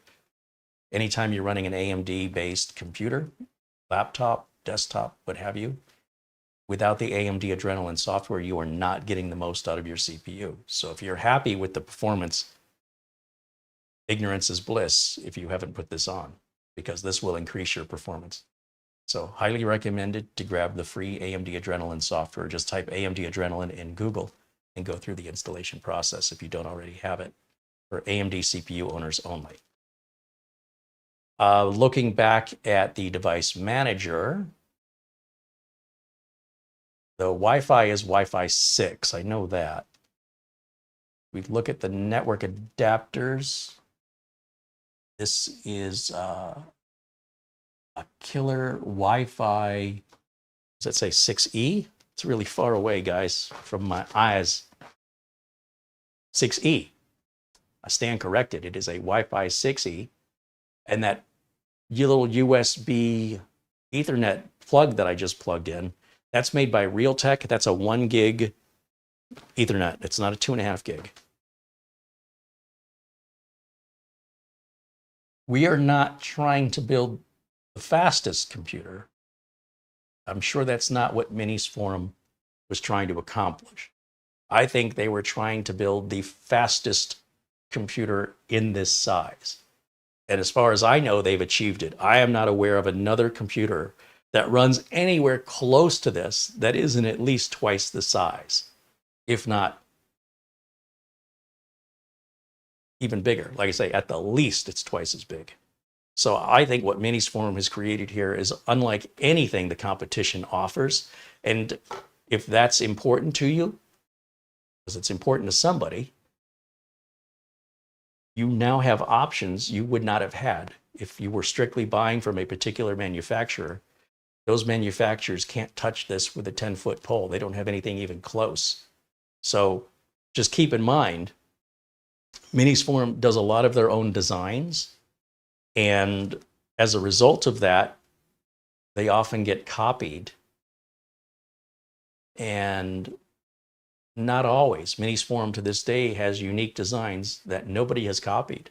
Anytime you're running an AMD-based computer, laptop, desktop, what have you, without the AMD Adrenalin software, you are not getting the most out of your CPU. So if you're happy with the performance, ignorance is bliss if you haven't put this on, because this will increase your performance. So highly recommended to grab the free AMD Adrenalin software. Just type AMD Adrenalin in Google and go through the installation process if you don't already have it, for AMD CPU owners only. Looking back at the device manager, the Wi-Fi is Wi-Fi 6. I know that. We look at the network adapters. This is a killer Wi-Fi, does that say 6E? It's really far away, guys, from my eyes. 6E. I stand corrected. It is a Wi-Fi 6E. And that little USB Ethernet plug that I just plugged in, that's made by Realtek. That's a 1 gig Ethernet. It's not a 2.5 gig. We are not trying to build the fastest computer. I'm sure that's not what Minisforum was trying to accomplish. I think they were trying to build the fastest computer in this size. And as far as I know, they've achieved it. I am not aware of another computer that runs anywhere close to this that isn't at least twice the size, if not even bigger. Like I say, at the least, it's twice as big. So I think what Minisforum has created here is unlike anything the competition offers. And if that's important to you, because it's important to somebody, you now have options you would not have had if you were strictly buying from a particular manufacturer. Those manufacturers can't touch this with a 10-foot pole. They don't have anything even close. So just keep in mind, Minisforum does a lot of their own designs. And as a result of that, they often get copied. And not always. Minisforum to this day has unique designs that nobody has copied.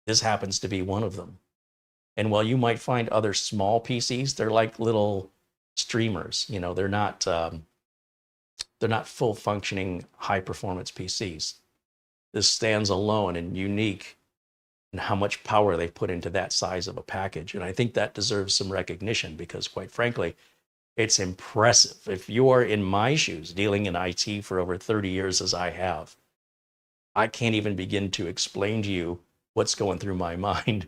This happens to be one of them. And while you might find other small PCs, they're like little streamers. You know, they're not full functioning high performance PCs. This stands alone and unique in how much power they put into that size of a package. And I think that deserves some recognition because, quite frankly, it's impressive. If you are in my shoes, dealing in IT for over 30 years as I have, I can't even begin to explain to you what's going through my mind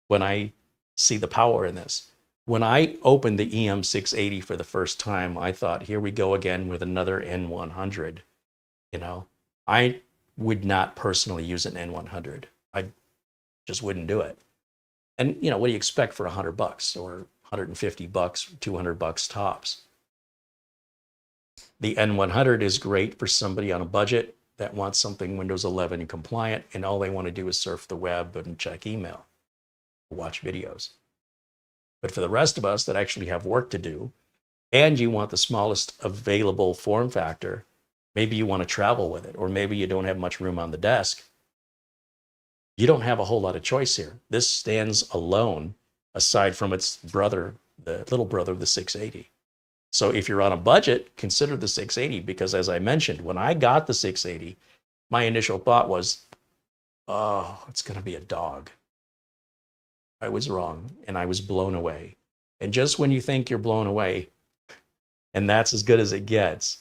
when I see the power in this. When I opened the EM680 for the first time, I thought, here we go again with another N100. You know, I would not personally use an N100. I just wouldn't do it. And, you know, what do you expect for $100 or $150, $200 tops? The N100 is great for somebody on a budget that wants something Windows 11 compliant, and all they want to do is surf the web and check email, watch videos. But for the rest of us that actually have work to do, and you want the smallest available form factor, maybe you want to travel with it, or maybe you don't have much room on the desk, you don't have a whole lot of choice here. This stands alone, aside from its brother, the little brother, the 680. So if you're on a budget, consider the 680, because as I mentioned, when I got the 680, my initial thought was, oh, it's going to be a dog. I was wrong, and I was blown away. And just when you think you're blown away, and that's as good as it gets,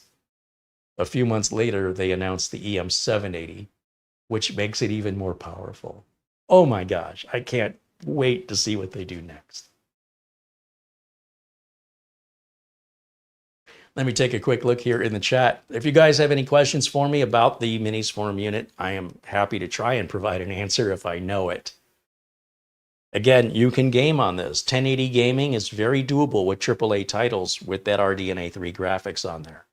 a few months later, they announced the EM780, which makes it even more powerful. Oh my gosh, I can't wait to see what they do next. Let me take a quick look here in the chat. If you guys have any questions for me about the Minisforum unit, I am happy to try and provide an answer if I know it. Again, you can game on this. 1080 gaming is very doable with AAA titles with that RDNA 3 graphics on there.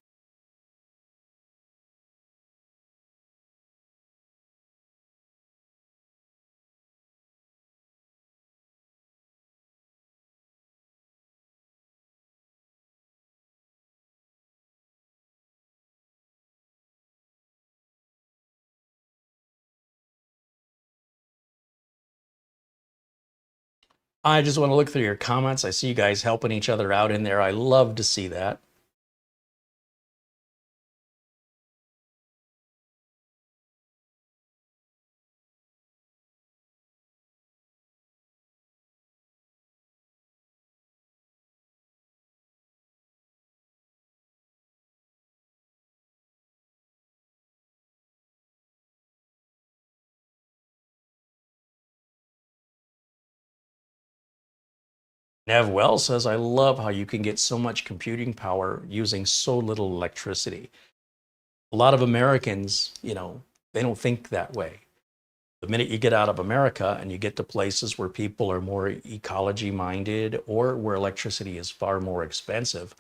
I just want to look through your comments. I see you guys helping each other out in there. I love to see that. Nev Well says, I love how you can get so much computing power using so little electricity. A lot of Americans, you know, they don't think that way. The minute you get out of America and you get to places where people are more ecology minded or where electricity is far more expensive,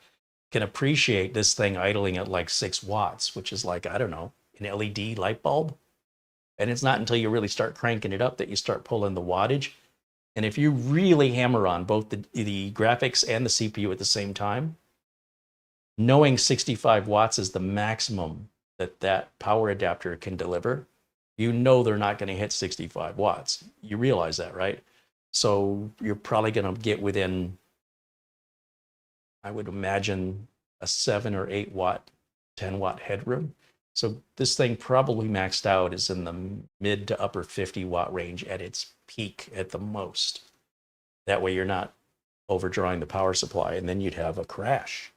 can appreciate this thing idling at like 6 watts, which is like, I don't know, an LED light bulb. And it's not until you really start cranking it up that you start pulling the wattage. And if you really hammer on both the graphics and the CPU at the same time, knowing 65 watts is the maximum that that power adapter can deliver, you know they're not going to hit 65 watts. You realize that, right? So you're probably going to get within, I would imagine, a 7 or 8 watt, 10 watt headroom. So this thing probably maxed out is in the mid to upper 50 watt range at its peak at the most. That way you're not overdrawing the power supply, and then you'd have a crash.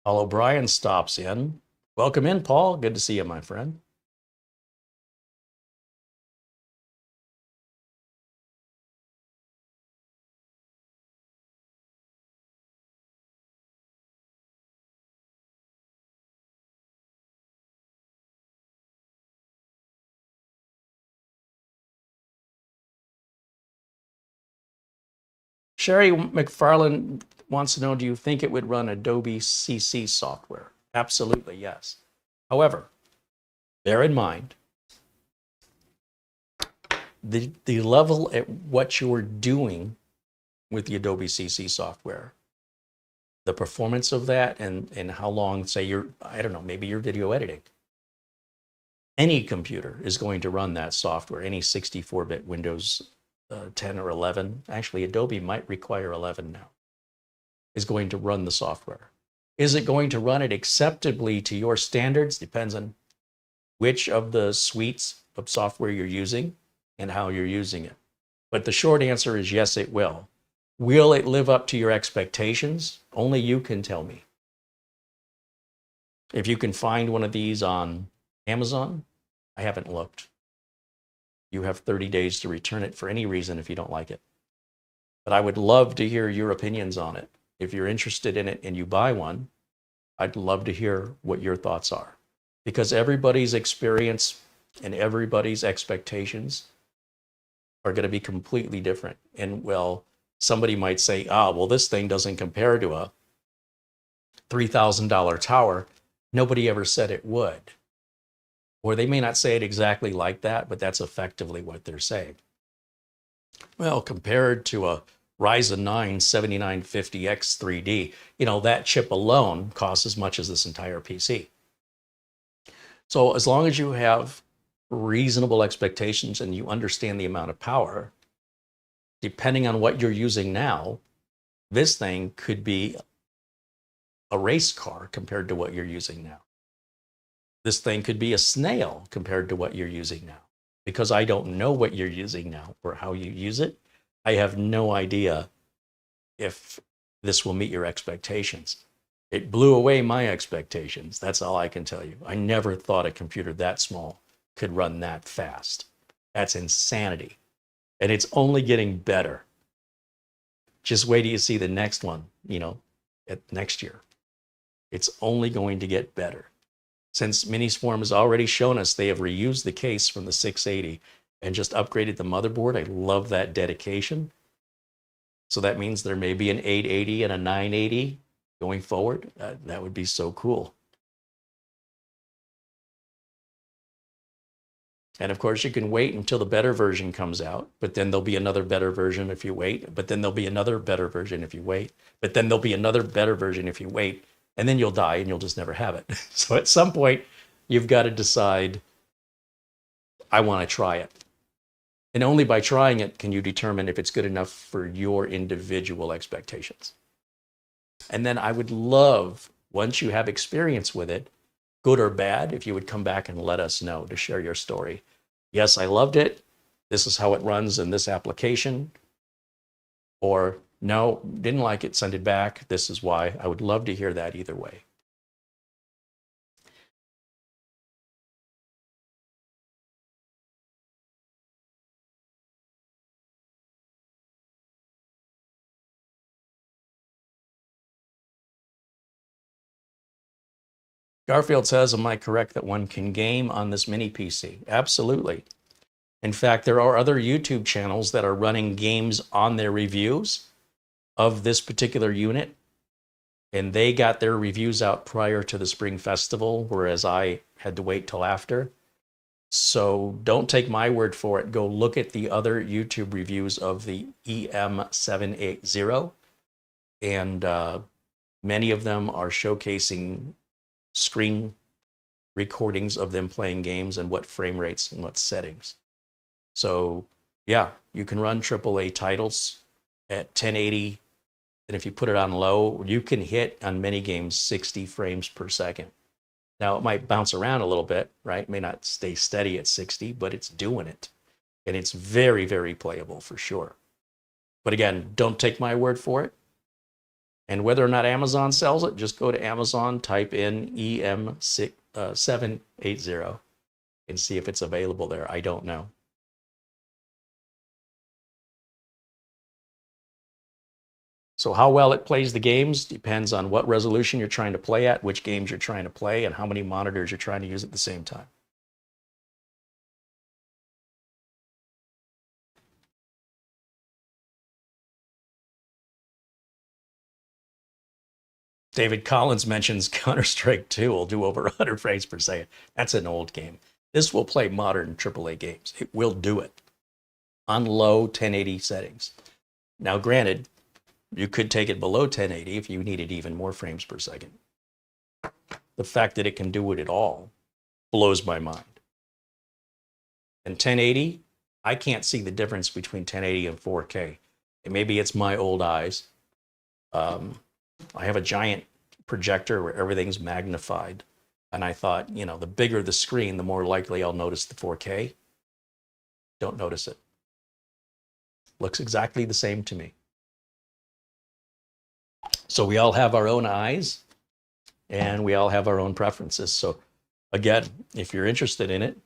Paul O'Brien stops in. Welcome in, Paul. Good to see you, my friend. Sherry McFarland wants to know, do you think it would run Adobe CC software? Absolutely, yes. However, bear in mind, the level at what you're doing with the Adobe CC software, the performance of that, and how long, say you're, I don't know, maybe you're video editing. Any computer is going to run that software, any 64-bit Windows 10 or 11, actually Adobe might require 11 now, is going to run the software. Is it going to run it acceptably to your standards? Depends on which of the suites of software you're using and how you're using it. But the short answer is yes, it will. Will it live up to your expectations? Only you can tell me. If you can find one of these on Amazon, I haven't looked. You have 30 days to return it for any reason if you don't like it. But I would love to hear your opinions on it. If you're interested in it and you buy one, I'd love to hear what your thoughts are. Because everybody's experience and everybody's expectations are going to be completely different. And well, somebody might say, well, this thing doesn't compare to a $3,000 tower. Nobody ever said it would. Or they may not say it exactly like that, but that's effectively what they're saying. Well, compared to a Ryzen 9 7950X 3D, that chip alone costs as much as this entire PC. So as long as you have reasonable expectations and you understand the amount of power, depending on what you're using now, this thing could be a race car compared to what you're using now. This thing could be a snail compared to what you're using now. Because I don't know what you're using now or how you use it, I have no idea if this will meet your expectations. It blew away my expectations. That's all I can tell you. I never thought a computer that small could run that fast. That's insanity. And it's only getting better. Just wait till you see the next one, next year. It's only going to get better. Since Minisforum has already shown us they have reused the case from the 680 and just upgraded the motherboard, I love that dedication. So that means there may be an 880 and a 980 going forward. That would be so cool. And of course, you can wait until the better version comes out, but then there'll be another better version if you wait, but then there'll be another better version if you wait, but then there'll be another better version if you wait, and then you'll die and you'll just never have it. So at some point, you've got to decide, I want to try it. And only by trying it can you determine if it's good enough for your individual expectations. And then I would love, once you have experience with it, good or bad, if you would come back and let us know to share your story. Yes, I loved it. This is how it runs in this application. Or no, didn't like it, send it back. This is why. I would love to hear that either way. Garfield says, am I correct that one can game on this mini PC? Absolutely. In fact, there are other YouTube channels that are running games on their reviews of this particular unit. And they got their reviews out prior to the Spring Festival, whereas I had to wait till after. So don't take my word for it. Go look at the other YouTube reviews of the EM780. And many of them are showcasing screen recordings of them playing games and what frame rates and what settings. So yeah, you can run AAA titles at 1080. And if you put it on low, you can hit on many games 60 frames per second. Now it might bounce around a little bit, right? It may not stay steady at 60, but it's doing it. And it's very, very playable for sure. But again, don't take my word for it. And whether or not Amazon sells it, just go to Amazon, type in EM780 and see if it's available there. I don't know. So how well it plays the games depends on what resolution you're trying to play at, which games you're trying to play, and how many monitors you're trying to use at the same time. David Collins mentions Counter-Strike 2 will do over 100 frames per second. That's an old game. This will play modern AAA games. It will do it on low 1080 settings. Now, granted, you could take it below 1080 if you needed even more frames per second. The fact that it can do it at all blows my mind. And 1080, I can't see the difference between 1080 and 4K. And maybe it's my old eyes. I have a giant projector where everything's magnified. And I thought, you know, the bigger the screen, the more likely I'll notice the 4K. Don't notice it. Looks exactly the same to me. So we all have our own eyes and we all have our own preferences. So again, if you're interested in it,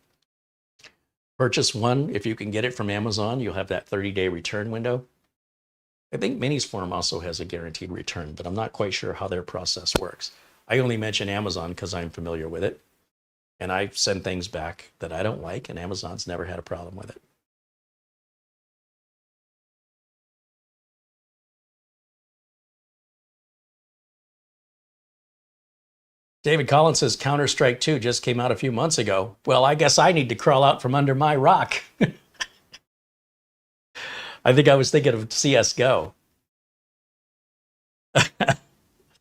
purchase one. If you can get it from Amazon, you'll have that 30-day return window. I think Minisforum also has a guaranteed return, but I'm not quite sure how their process works. I only mention Amazon because I'm familiar with it. And I send things back that I don't like, and Amazon's never had a problem with it. David Collins says Counter-Strike 2 just came out a few months ago. Well, I guess I need to crawl out from under my rock. I think I was thinking of CSGO.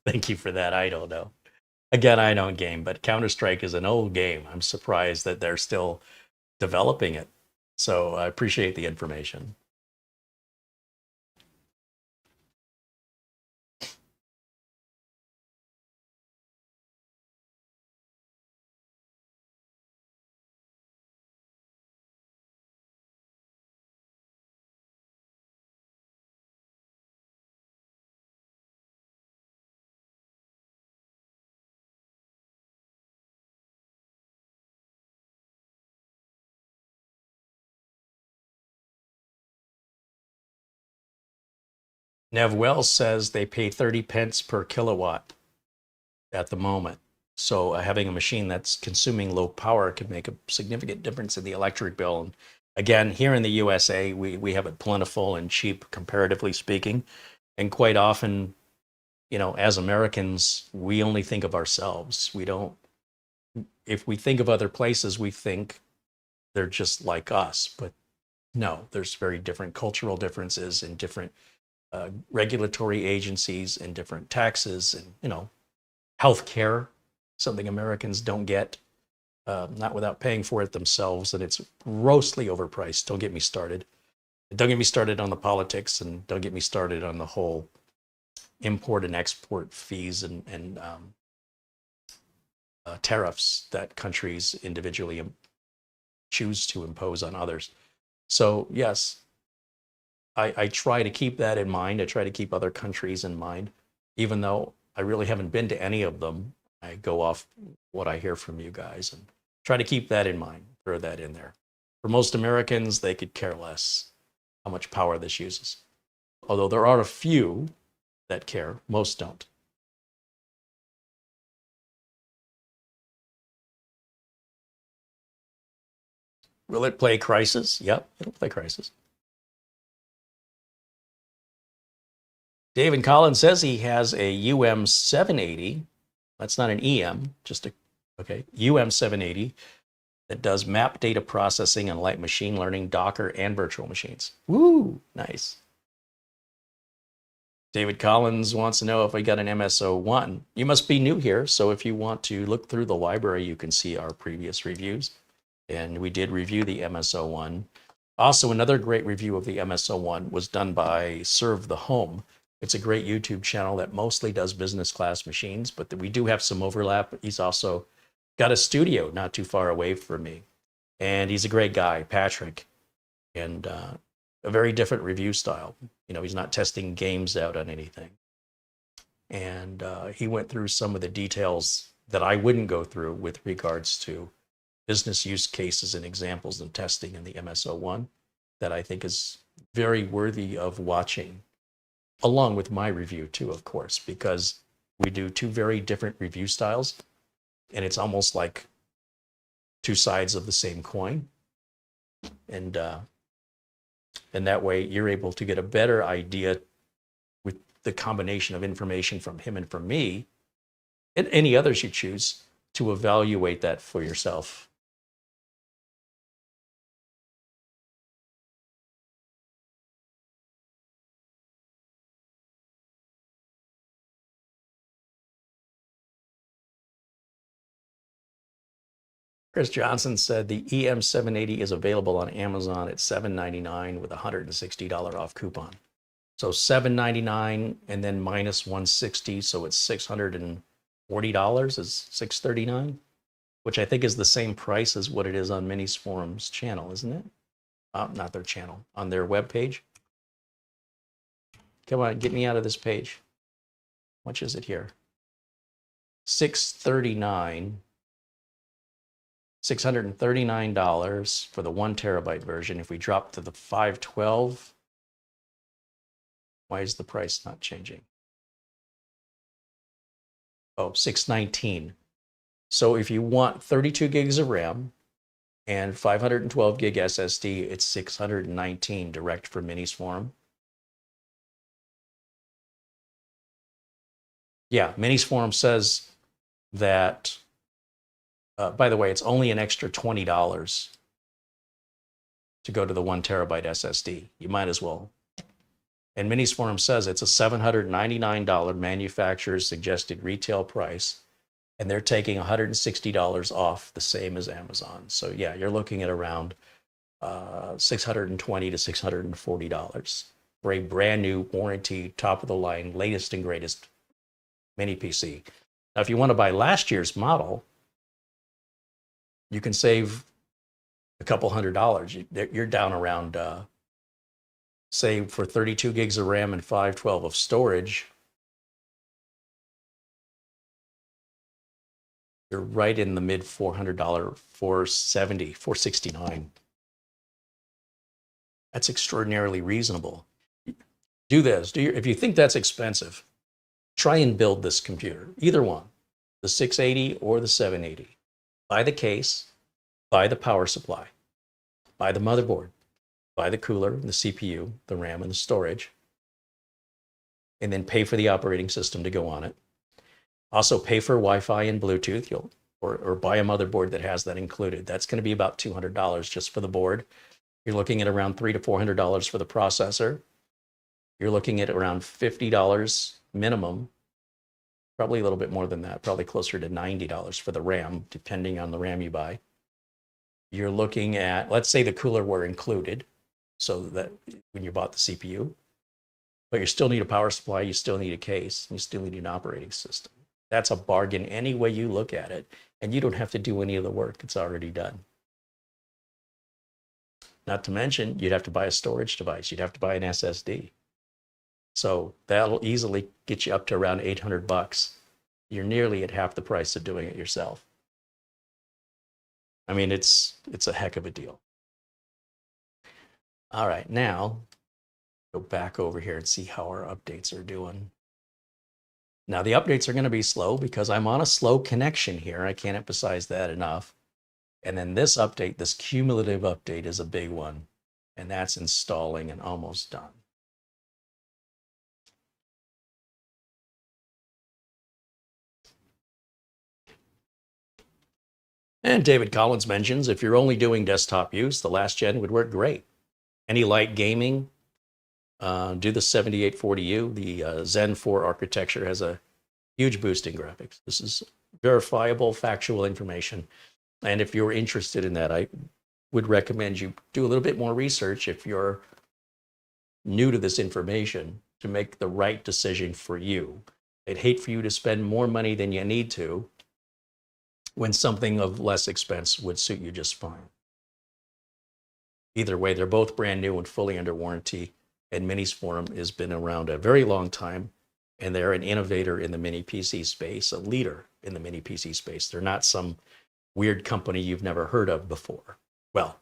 Thank you for that. I don't know. Again, I don't game, but Counter-Strike is an old game. I'm surprised that they're still developing it. So I appreciate the information. Nev Wells says they pay 30 pence per kilowatt at the moment. So having a machine that's consuming low power could make a significant difference in the electric bill. And again, here in the USA, we have it plentiful and cheap, comparatively speaking. And quite often, you know, as Americans, we only think of ourselves. We don't, if we think of other places, we think they're just like us. But no, there's very different cultural differences and different regulatory agencies and different taxes and, you know, healthcare, something Americans don't get, not without paying for it themselves, and it's grossly overpriced. Don't get me started. Don't get me started on the politics, and don't get me started on the whole import and export fees and tariffs that countries individually choose to impose on others. So yes, I try to keep that in mind. I try to keep other countries in mind, even though I really haven't been to any of them. I go off what I hear from you guys and try to keep that in mind, throw that in there. For most Americans, they could care less how much power this uses. Although there are a few that care, most don't. Will it play Crysis? Yep, it'll play Crysis. David Collins says he has a UM780. That's not an EM, just a, okay, UM780 that does map data processing and light machine learning, Docker, and virtual machines. Woo, nice. David Collins wants to know if I got an MSO1. You must be new here, so if you want to look through the library, you can see our previous reviews. And we did review the MSO1. Also, another great review of the MSO1 was done by Serve the Home. It's a great YouTube channel that mostly does business class machines, but we do have some overlap. He's also got a studio not too far away from me. And he's a great guy, Patrick, and a very different review style. You know, he's not testing games out on anything. And he went through some of the details that I wouldn't go through with regards to business use cases and examples and testing in the MS-01 that I think is very worthy of watching, along with my review too, of course, because we do two very different review styles, and it's almost like two sides of the same coin. And that way you're able to get a better idea with the combination of information from him and from me, and any others you choose, to evaluate that for yourself. Chris Johnson said the EM780 is available on Amazon at $7.99 with a $160 off coupon. So $7.99 and then minus $160, so it's $640 is $639, which I think is the same price as what it is on Minisforum's channel, isn't it? Not their channel, on their webpage. Come on, get me out of this page. How much is it here? $639 for the 1 terabyte version. If we drop to the 512, why is the price not changing? Oh, $619. So if you want 32 gigs of RAM and 512 gig SSD, it's $619 direct from Minisforum. Yeah, Minisforum says that, by the way, it's only an extra $20 to go to the 1 terabyte SSD. You might as well. And Minisforum says it's a $799 manufacturer's suggested retail price, and they're taking $160 off, the same as Amazon. So yeah, you're looking at around $620 to $640 for a brand new warranty, top of the line, latest and greatest mini PC. Now, if you want to buy last year's model, you can save a couple $100. You're down around, say, for 32 gigs of RAM and 512 of storage, you're right in the mid $400, $470, $469. That's extraordinarily reasonable. Do this. If you think that's expensive, try and build this computer, either one, the 680 or the 780. Buy the case, buy the power supply, buy the motherboard, buy the cooler, the CPU, the RAM, and the storage, and then pay for the operating system to go on it. Also pay for Wi-Fi and Bluetooth, or buy a motherboard that has that included. That's going to be about $200 just for the board. You're looking at around $300 to $400 for the processor. You're looking at around $50 minimum, probably a little bit more than that, probably closer to $90 for the RAM, depending on the RAM you buy. You're looking at, let's say the cooler were included, so that when you bought the CPU, but you still need a power supply, you still need a case, you still need an operating system. That's a bargain any way you look at it, and you don't have to do any of the work. It's already done. Not to mention, you'd have to buy a storage device. You'd have to buy an SSD. So that'll easily get you up to around $800. You're nearly at half the price of doing it yourself. I mean, it's a heck of a deal. All right, now go back over here and see how our updates are doing. Now the updates are going to be slow because I'm on a slow connection here. I can't emphasize that enough. And then this update, this cumulative update, is a big one, and that's installing and almost done. And David Collins mentions, if you're only doing desktop use, the last gen would work great. Any light gaming, do the 7840U. The Zen 4 architecture has a huge boost in graphics. This is verifiable, factual information. And if you're interested in that, I would recommend you do a little bit more research if you're new to this information to make the right decision for you. I'd hate for you to spend more money than you need to when something of less expense would suit you just fine. Either way, they're both brand new and fully under warranty, and Minisforum has been around a very long time, and they're an innovator in the mini PC space, a leader in the mini PC space. They're not some weird company you've never heard of before. Well,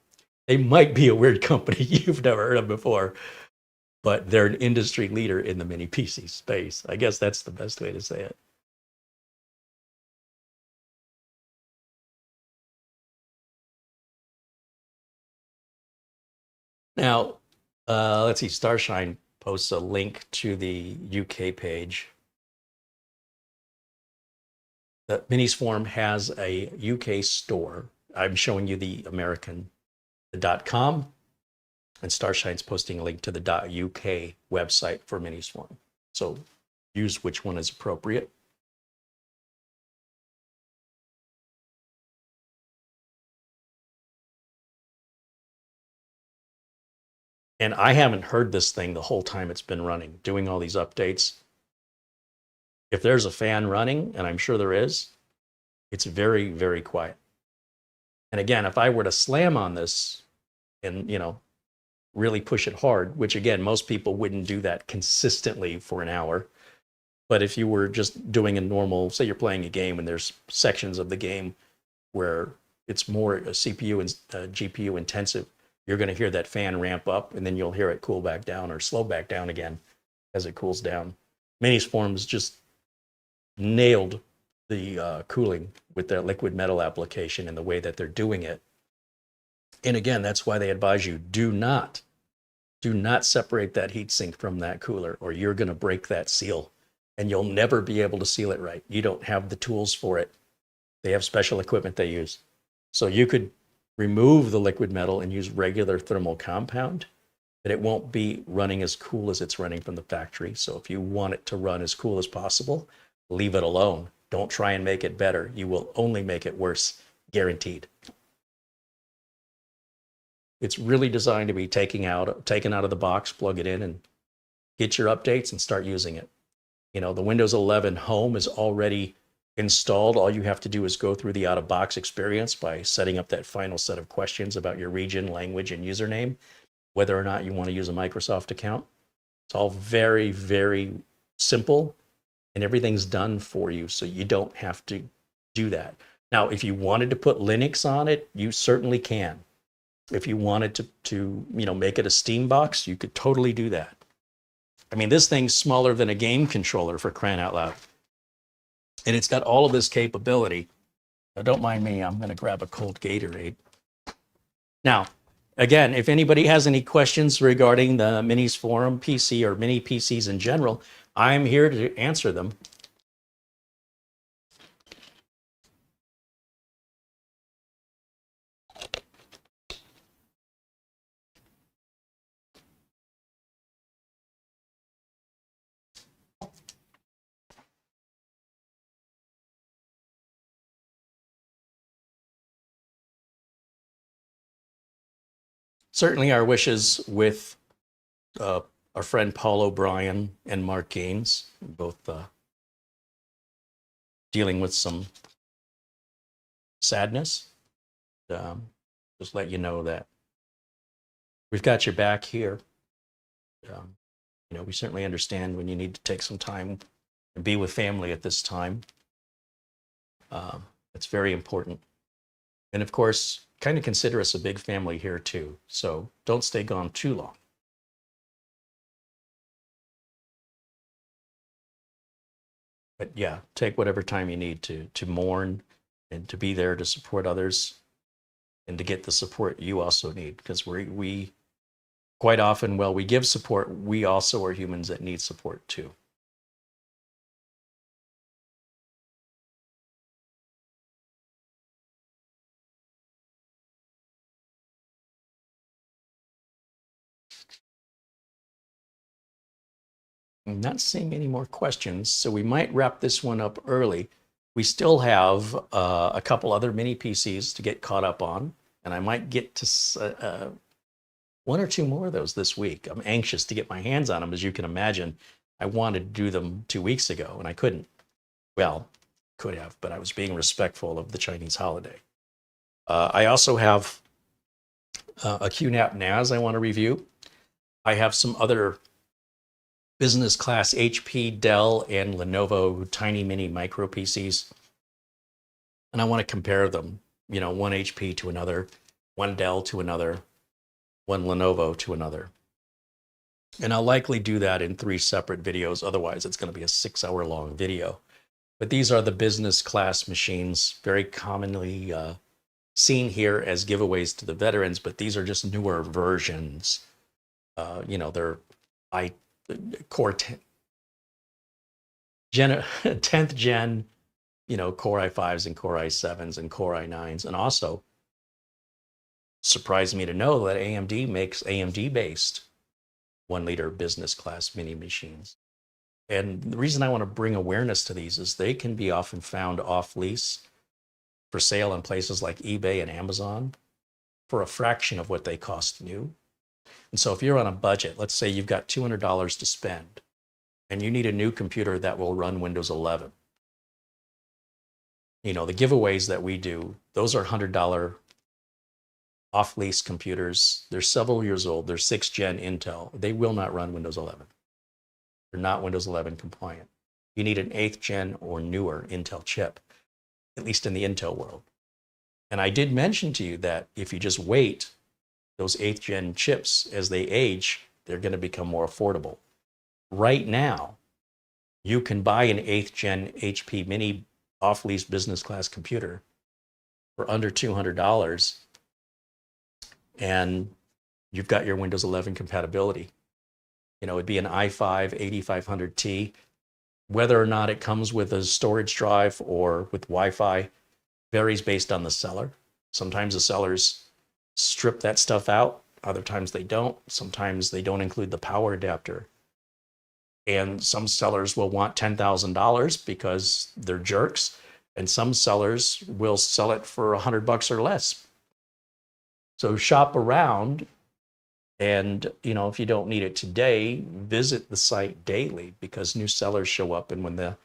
they might be a weird company you've never heard of before, but they're an industry leader in the mini PC space. I guess that's the best way to say it. Now, let's see, Starshine posts a link to the UK page. The Minisforum has a UK store. I'm showing you the American, the .com, and Starshine's posting a link to the .uk website for Minisforum. So use which one is appropriate. And I haven't heard this thing the whole time it's been running, doing all these updates. If there's a fan running, and I'm sure there is, it's very, very quiet. And again, if I were to slam on this and, you know, really push it hard, which again, most people wouldn't do that consistently for an hour. But if you were just doing a normal, say you're playing a game and there's sections of the game where it's more CPU and GPU intensive, you're going to hear that fan ramp up, and then you'll hear it cool back down or slow back down again as it cools down. Minisforum's just nailed the cooling with their liquid metal application and the way that they're doing it. And again, that's why they advise you, do not separate that heatsink from that cooler, or you're going to break that seal and you'll never be able to seal it right. You don't have the tools for it. They have special equipment they use. So you could remove the liquid metal and use regular thermal compound, but it won't be running as cool as it's running from the factory. So if you want it to run as cool as possible, leave it alone. Don't try and make it better. You will only make it worse, guaranteed. It's really designed to be taken out of the box, plug it in, and get your updates and start using it. You know, the Windows 11 Home is already installed. All you have to do is go through the out-of-box experience by setting up that final set of questions about your region, language, and username, whether or not you want to use a Microsoft account. It's all very, very simple, and everything's done for you, so you don't have to do that. Now, if you wanted to put Linux on it, you certainly can. If you wanted to make it a Steam box, you could totally do that. I mean, this thing's smaller than a game controller, for crying out loud. And it's got all of this capability. Now, don't mind me, I'm going to grab a cold Gatorade. Now, again, if anybody has any questions regarding the Minisforum PC or mini PCs in general, I'm here to answer them. Certainly our wishes with our friend Paul O'Brien and Mark Gaines, both dealing with some sadness. Just let you know that we've got your back here. We certainly understand when you need to take some time and be with family at this time. It's very important. And of course, kind of consider us a big family here too. So don't stay gone too long. But yeah, take whatever time you need to mourn and to be there to support others and to get the support you also need. Because we quite often, while we give support, we also are humans that need support too. I'm not seeing any more questions, so we might wrap this one up early. We still have a couple other mini PCs to get caught up on, and I might get to one or two more of those this week. I'm anxious to get my hands on them, as you can imagine. I wanted to do them 2 weeks ago, and I couldn't. Well, could have, but I was being respectful of the Chinese holiday. I also have a QNAP NAS I want to review. I have some other business class HP, Dell, and Lenovo tiny mini micro PCs. And I want to compare them, you know, one HP to another, one Dell to another, one Lenovo to another. And I'll likely do that in 3 separate videos. Otherwise, it's going to be a 6-hour long video. But these are the business class machines, very commonly seen here as giveaways to the veterans, but these are just newer versions. You know, they're Core 10th gen, you know, Core i5s and Core i7s and Core i9s. And also, surprised me to know that AMD makes AMD-based 1-liter business class mini machines. And the reason I want to bring awareness to these is they can be often found off lease for sale on places like eBay and Amazon for a fraction of what they cost new. And so if you're on a budget, let's say you've got $200 to spend and you need a new computer that will run Windows 11. You know, the giveaways that we do, those are $100 off-lease computers. They're several years old. They're 6th gen Intel. They will not run Windows 11. They're not Windows 11 compliant. You need an 8th gen or newer Intel chip, at least in the Intel world. And I did mention to you that if you just wait, those 8th gen chips, as they age, they're going to become more affordable. Right now, you can buy an 8th gen HP mini off-lease business class computer for under $200, and you've got your Windows 11 compatibility. You know, it'd be an i5 8500T. Whether or not it comes with a storage drive or with Wi-Fi varies based on the seller. Sometimes the sellers strip that stuff out. Other times they don't. Sometimes they don't include the power adapter. And some sellers will want $10,000 because they're jerks. And some sellers will sell it for $100 or less. So shop around. And, you know, if you don't need it today, visit the site daily because new sellers show up. And when the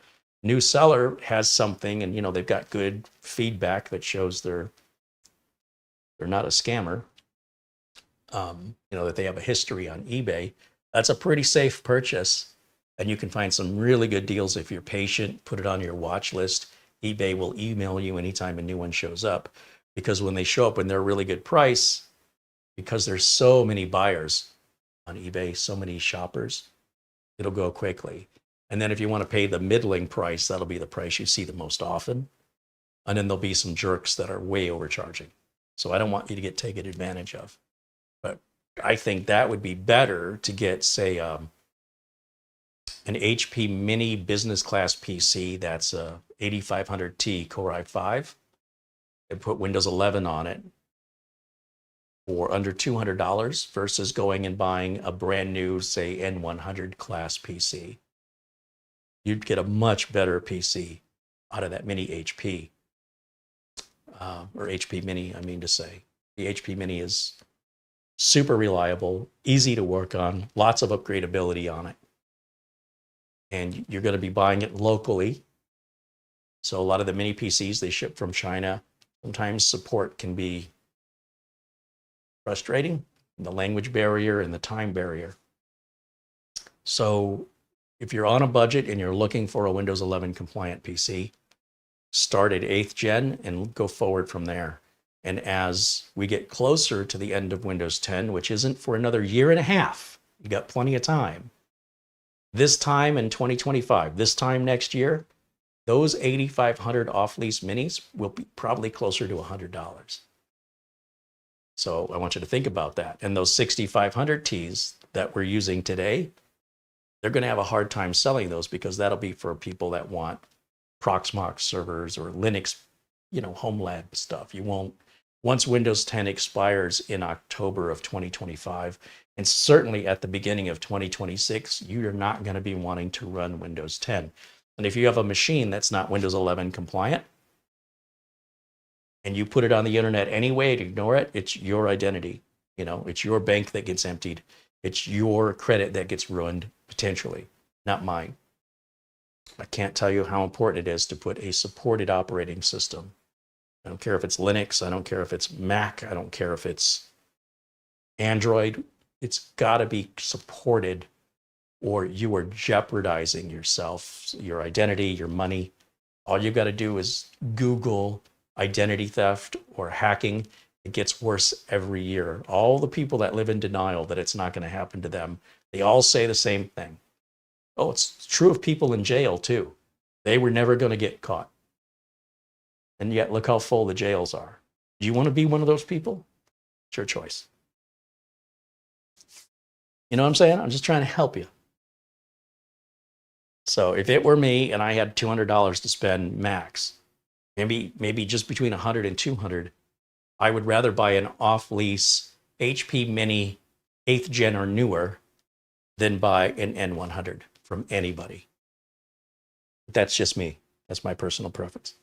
new seller has something and, you know, they've got good feedback that shows they're not a scammer, you know, that they have a history on eBay, that's a pretty safe purchase. And you can find some really good deals if you're patient, put it on your watch list. eBay will email you anytime a new one shows up, because when they show up and they're a really good price, because there's so many buyers on eBay, so many shoppers, it'll go quickly. And then if you want to pay the middling price, that'll be the price you see the most often. And then there'll be some jerks that are way overcharging. So I don't want you to get taken advantage of. But I think that would be better to get, say, an HP mini business class PC that's a 8500T Core i5 and put Windows 11 on it for under $200 versus going and buying a brand new, say, N100 class PC. You'd get a much better PC out of that mini HP, or HP mini, I mean to say. The HP mini is super reliable, easy to work on, lots of upgradability on it. And you're going to be buying it locally. So a lot of the mini PCs, they ship from China. Sometimes support can be frustrating, the language barrier and the time barrier. So if you're on a budget and you're looking for a Windows 11 compliant PC, start at 8th gen and go forward from there. And as we get closer to the end of Windows 10, which isn't for another year and a half, you got plenty of time. This time in 2025, this time next year, those 8500 off-lease minis will be probably closer to $100. So I want you to think about that. And those 6500 Ts that we're using today, they're going to have a hard time selling those because that'll be for people that want Proxmox servers or Linux, you know, home lab stuff. You won't, once Windows 10 expires in October of 2025, and certainly at the beginning of 2026, you're not going to be wanting to run Windows 10. And if you have a machine that's not Windows 11 compliant, and you put it on the internet anyway and ignore it, it's your identity. You know, it's your bank that gets emptied. It's your credit that gets ruined, potentially, not mine. I can't tell you how important it is to put a supported operating system. I don't care if it's Linux. I don't care if it's Mac. I don't care if it's Android. It's got to be supported or you are jeopardizing yourself, your identity, your money. All you've got to do is Google identity theft or hacking. It gets worse every year. All the people that live in denial that it's not going to happen to them, they all say the same thing. Oh, it's true of people in jail too. They were never going to get caught. And yet look how full the jails are. Do you want to be one of those people? It's your choice. You know what I'm saying? I'm just trying to help you. So if it were me and I had $200 to spend max, maybe just between 100 and 200, I would rather buy an off-lease HP Mini 8th gen or newer than buy an N100 from anybody. That's just me. That's my personal preference.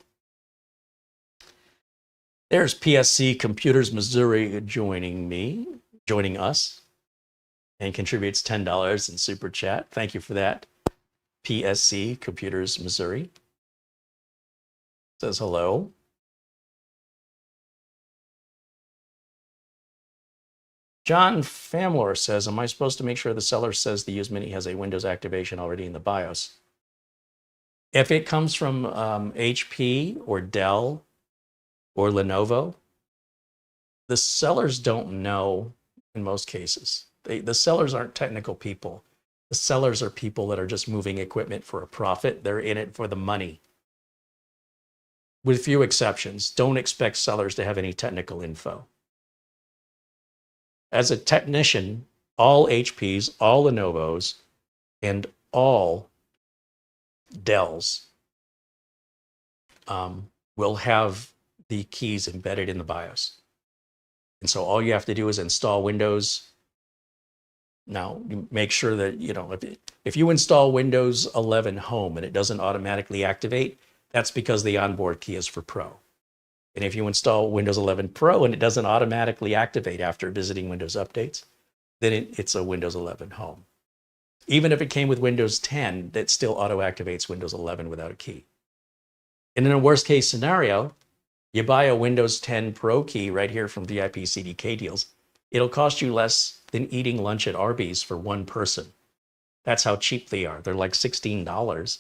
There's PSC Computers Missouri joining us, and contributes $10 in Super Chat. Thank you for that. PSC Computers Missouri says hello. John Famlor says, am I supposed to make sure the seller says the used Mini has a Windows activation already in the BIOS? If it comes from HP or Dell or Lenovo, the sellers don't know in most cases. The sellers aren't technical people. The sellers are people that are just moving equipment for a profit. They're in it for the money. With few exceptions, don't expect sellers to have any technical info. As a technician, all HPs, all Lenovos, and all Dells will have the keys embedded in the BIOS. And so all you have to do is install Windows. Now, make sure that, if you install Windows 11 Home and it doesn't automatically activate, that's because the onboard key is for Pro. And if you install Windows 11 Pro and it doesn't automatically activate after visiting Windows updates, then it's a Windows 11 Home. Even if it came with Windows 10, that still auto-activates Windows 11 without a key. And in a worst-case scenario, you buy a Windows 10 Pro key right here from VIP CDK deals. It'll cost you less than eating lunch at Arby's for one person. That's how cheap they are. They're like $16.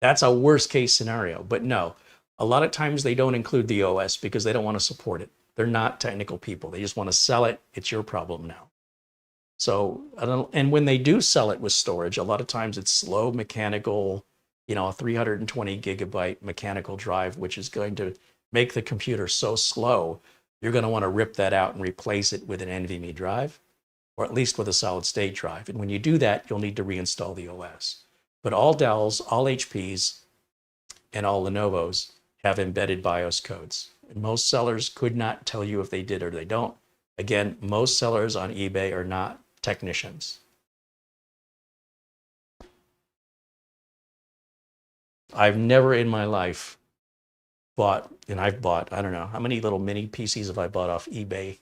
That's a worst-case scenario. But no, a lot of times they don't include the OS because they don't want to support it. They're not technical people. They just want to sell it. It's your problem now. So, and when they do sell it with storage, a lot of times it's slow mechanical, a 320 gigabyte mechanical drive, which is going to make the computer so slow, you're going to want to rip that out and replace it with an NVMe drive, or at least with a solid state drive. And when you do that, you'll need to reinstall the OS. But all Dells, all HPs, and all Lenovos have embedded BIOS codes. And most sellers could not tell you if they did or they don't. Again, most sellers on eBay are not technicians. I've never in my life bought, and I've bought, I don't know, how many little mini PCs have I bought off eBay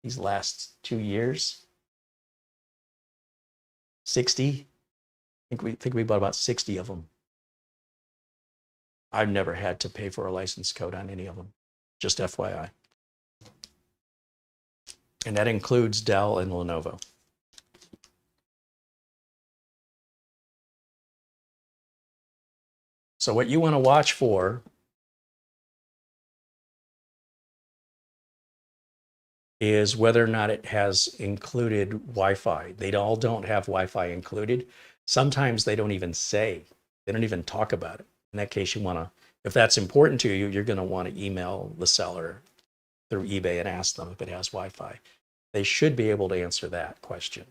these last 2 years? 60? I think we bought about 60 of them. I've never had to pay for a license code on any of them, just FYI. And that includes Dell and Lenovo. So what you want to watch for is whether or not it has included Wi-Fi. They all don't have Wi-Fi included. Sometimes they don't even say, they don't even talk about it. In that case, you want to, if that's important to you, you're going to want to email the seller through eBay and ask them if it has Wi-Fi. They should be able to answer that question.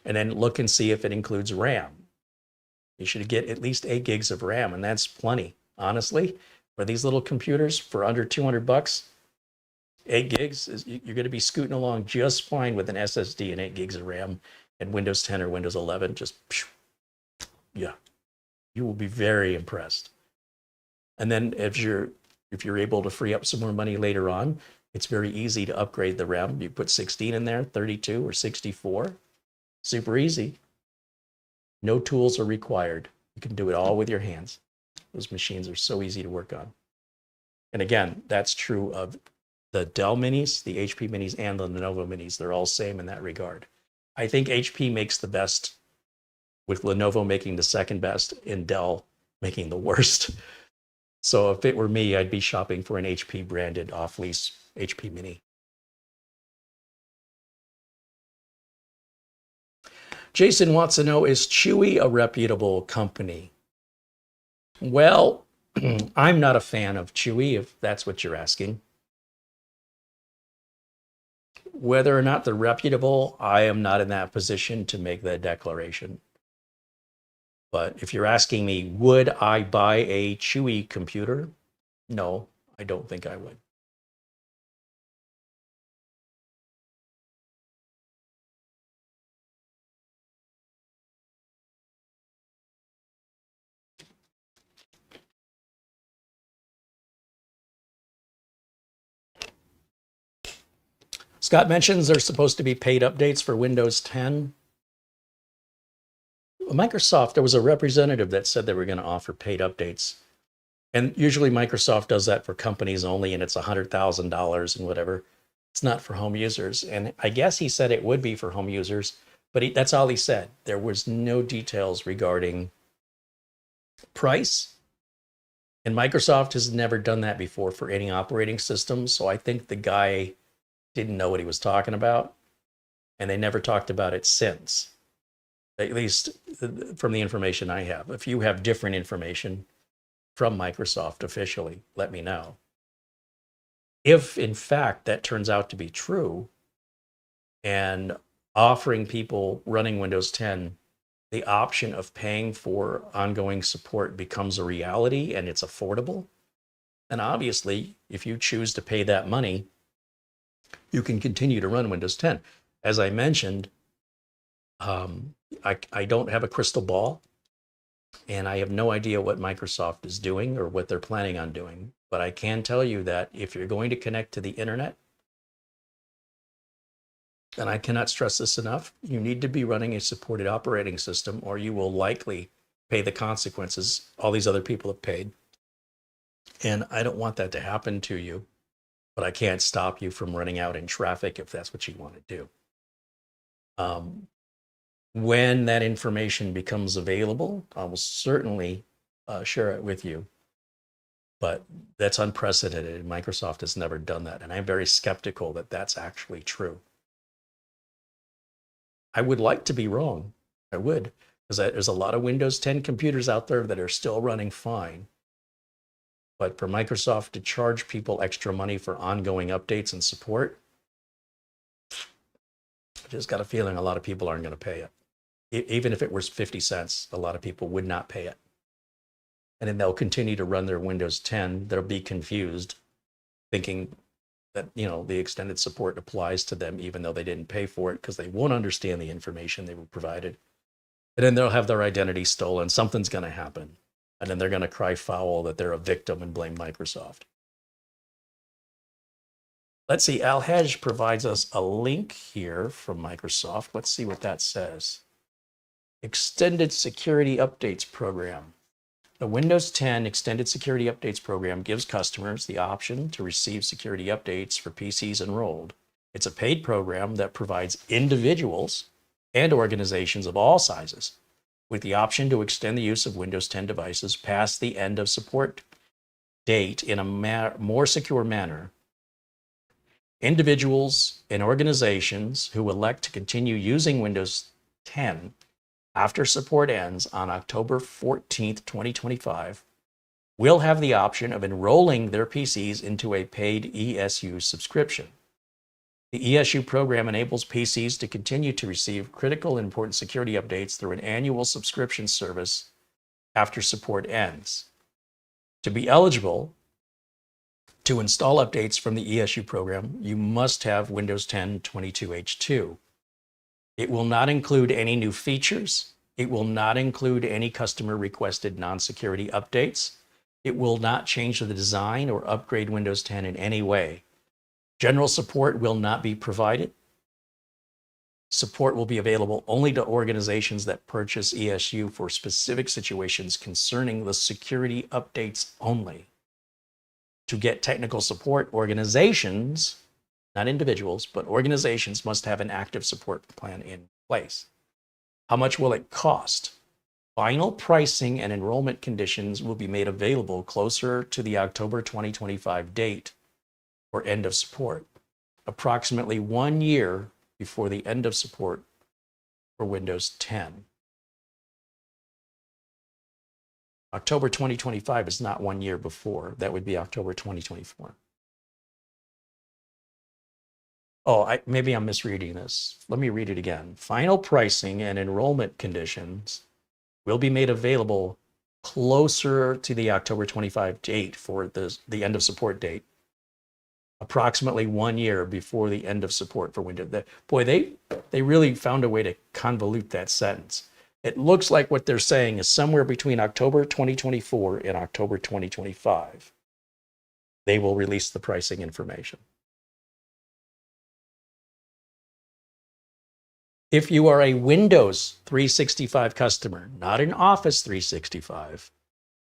And then look and see if it includes RAM. You should get at least 8 gigs of RAM, and that's plenty. Honestly, for these little computers, for under $200, 8 gigs, you're going to be scooting along just fine with an SSD and 8 gigs of RAM and Windows 10 or Windows 11. Just, yeah, you will be very impressed. And then if you're able to free up some more money later on, it's very easy to upgrade the RAM. You put 16 in there, 32 or 64. Super easy. No tools are required. You can do it all with your hands. Those machines are so easy to work on. And again, that's true of the Dell Minis, the HP Minis, and the Lenovo Minis. They're all same in that regard. I think HP makes the best, with Lenovo making the second best and Dell making the worst. So if it were me, I'd be shopping for an HP branded off-lease HP Mini. Jason wants to know, is Chewy a reputable company? Well, I'm not a fan of Chewy, if that's what you're asking. Whether or not they're reputable, I am not in that position to make that declaration. But if you're asking me, would I buy a Chewy computer? No, I don't think I would. Scott mentions there's supposed to be paid updates for Windows 10. Microsoft, there was a representative that said they were going to offer paid updates. And usually Microsoft does that for companies only, and it's $100,000 and whatever. It's not for home users. And I guess he said it would be for home users, but that's all he said. There was no details regarding price. And Microsoft has never done that before for any operating system. So I think the guy didn't know what he was talking about, and they never talked about it since, at least from the information I have. If you have different information from Microsoft officially, let me know. If in fact that turns out to be true, and offering people running Windows 10 the option of paying for ongoing support becomes a reality and it's affordable, then obviously if you choose to pay that money, you can continue to run Windows 10. As I mentioned, I don't have a crystal ball, and I have no idea what Microsoft is doing or what they're planning on doing. But I can tell you that if you're going to connect to the internet, and I cannot stress this enough, you need to be running a supported operating system, or you will likely pay the consequences all these other people have paid. And I don't want that to happen to you, but I can't stop you from running out in traffic if that's what you want to do. When that information becomes available, I will certainly share it with you. But that's unprecedented. Microsoft has never done that. And I'm very skeptical that that's actually true. I would like to be wrong. I would, because there's a lot of Windows 10 computers out there that are still running fine. But for Microsoft to charge people extra money for ongoing updates and support, I just got a feeling a lot of people aren't going to pay it. Even if it was 50 cents, a lot of people would not pay it. And then they'll continue to run their Windows 10. They'll be confused, thinking that, you know, the extended support applies to them, even though they didn't pay for it, because they won't understand the information they were provided. And then they'll have their identity stolen. Something's going to happen. And then they're going to cry foul that they're a victim and blame Microsoft. Let's see, Alhaj provides us a link here from Microsoft. Let's see what that says. Extended Security Updates Program. The Windows 10 Extended Security Updates Program gives customers the option to receive security updates for PCs enrolled. It's a paid program that provides individuals and organizations of all sizes with the option to extend the use of Windows 10 devices past the end of support date in a more secure manner. Individuals and organizations who elect to continue using Windows 10 after support ends on October 14th, 2025, will have the option of enrolling their PCs into a paid ESU subscription. The ESU program enables PCs to continue to receive critical and important security updates through an annual subscription service after support ends. To be eligible to install updates from the ESU program, you must have Windows 10 22H2. It will not include any new features. It will not include any customer requested non-security updates. It will not change the design or upgrade Windows 10 in any way. General support will not be provided. Support will be available only to organizations that purchase ESU for specific situations concerning the security updates only. To get technical support, organizations, not individuals, but organizations must have an active support plan in place. How much will it cost? Final pricing and enrollment conditions will be made available closer to the October 2025 date or end of support, approximately 1 year before the end of support for Windows 10. October 2025 is not 1 year before. That would be October 2024. Oh, maybe I'm misreading this. Let me read it again. Final pricing and enrollment conditions will be made available closer to the October 25 date for the end of support date, approximately 1 year before the end of support for Windows. Boy, they really found a way to convolute that sentence. It looks like what they're saying is somewhere between October 2024 and October 2025, they will release the pricing information. If you are a Windows 365 customer, not an Office 365,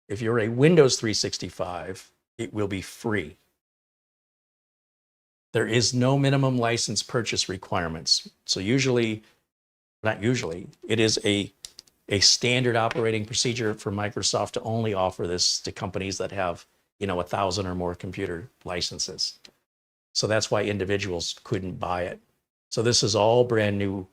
if you're a Windows 365, it will be free. There is no minimum license purchase requirements. So not usually, it is a standard operating procedure for Microsoft to only offer this to companies that have, 1,000 or more computer licenses. So that's why individuals couldn't buy it. So this is all brand new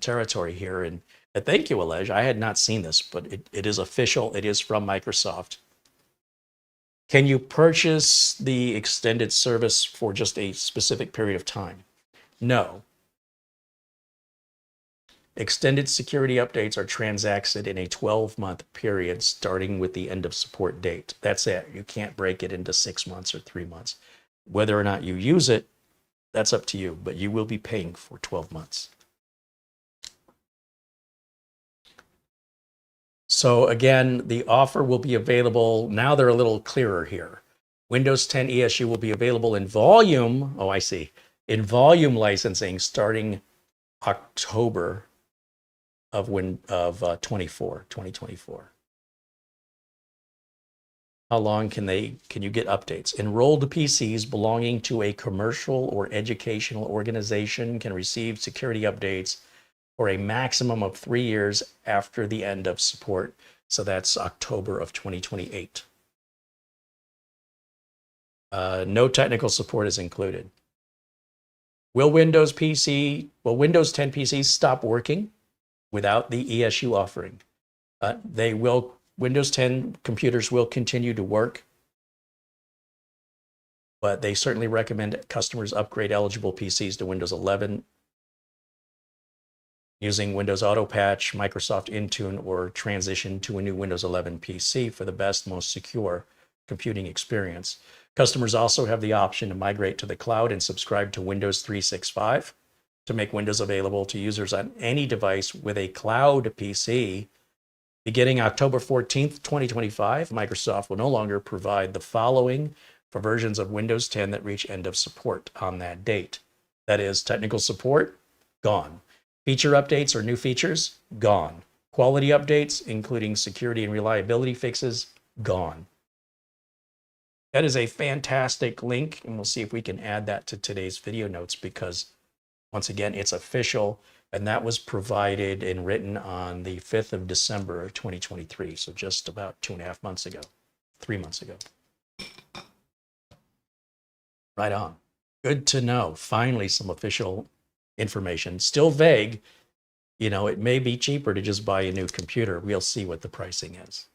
territory here. And thank you, Alej. I had not seen this, but it is official. It is from Microsoft. Can you purchase the extended service for just a specific period of time? No. Extended security updates are transacted in a 12-month period starting with the end of support date. That's it. You can't break it into 6 months or 3 months. Whether or not you use it, that's up to you, but you will be paying for 12 months. So again, the offer will be available. Now they're a little clearer here. Windows 10 ESU will be available in volume. Oh, I see. In volume licensing starting October of 2024. How long can you get updates? Enrolled PCs belonging to a commercial or educational organization can receive security updates for a maximum of 3 years after the end of support. So that's October of 2028. No technical support is included. Will Windows 10 PCs stop working without the ESU offering? Windows 10 computers will continue to work, but they certainly recommend customers upgrade eligible PCs to Windows 11 using Windows Auto Patch, Microsoft Intune, or transition to a new Windows 11 PC for the best, most secure computing experience. Customers also have the option to migrate to the cloud and subscribe to Windows 365 to make Windows available to users on any device with a cloud PC. Beginning October 14th, 2025, Microsoft will no longer provide the following for versions of Windows 10 that reach end of support on that date. That is, technical support, gone. Feature updates or new features, gone. Quality updates, including security and reliability fixes, gone. That is a fantastic link, and we'll see if we can add that to today's video notes because, once again, it's official. And that was provided and written on the 5th of December of 2023. So just about 2.5 months ago, 3 months ago. Right on. Good to know. Finally, some official information. Still vague. It may be cheaper to just buy a new computer. We'll see what the pricing is.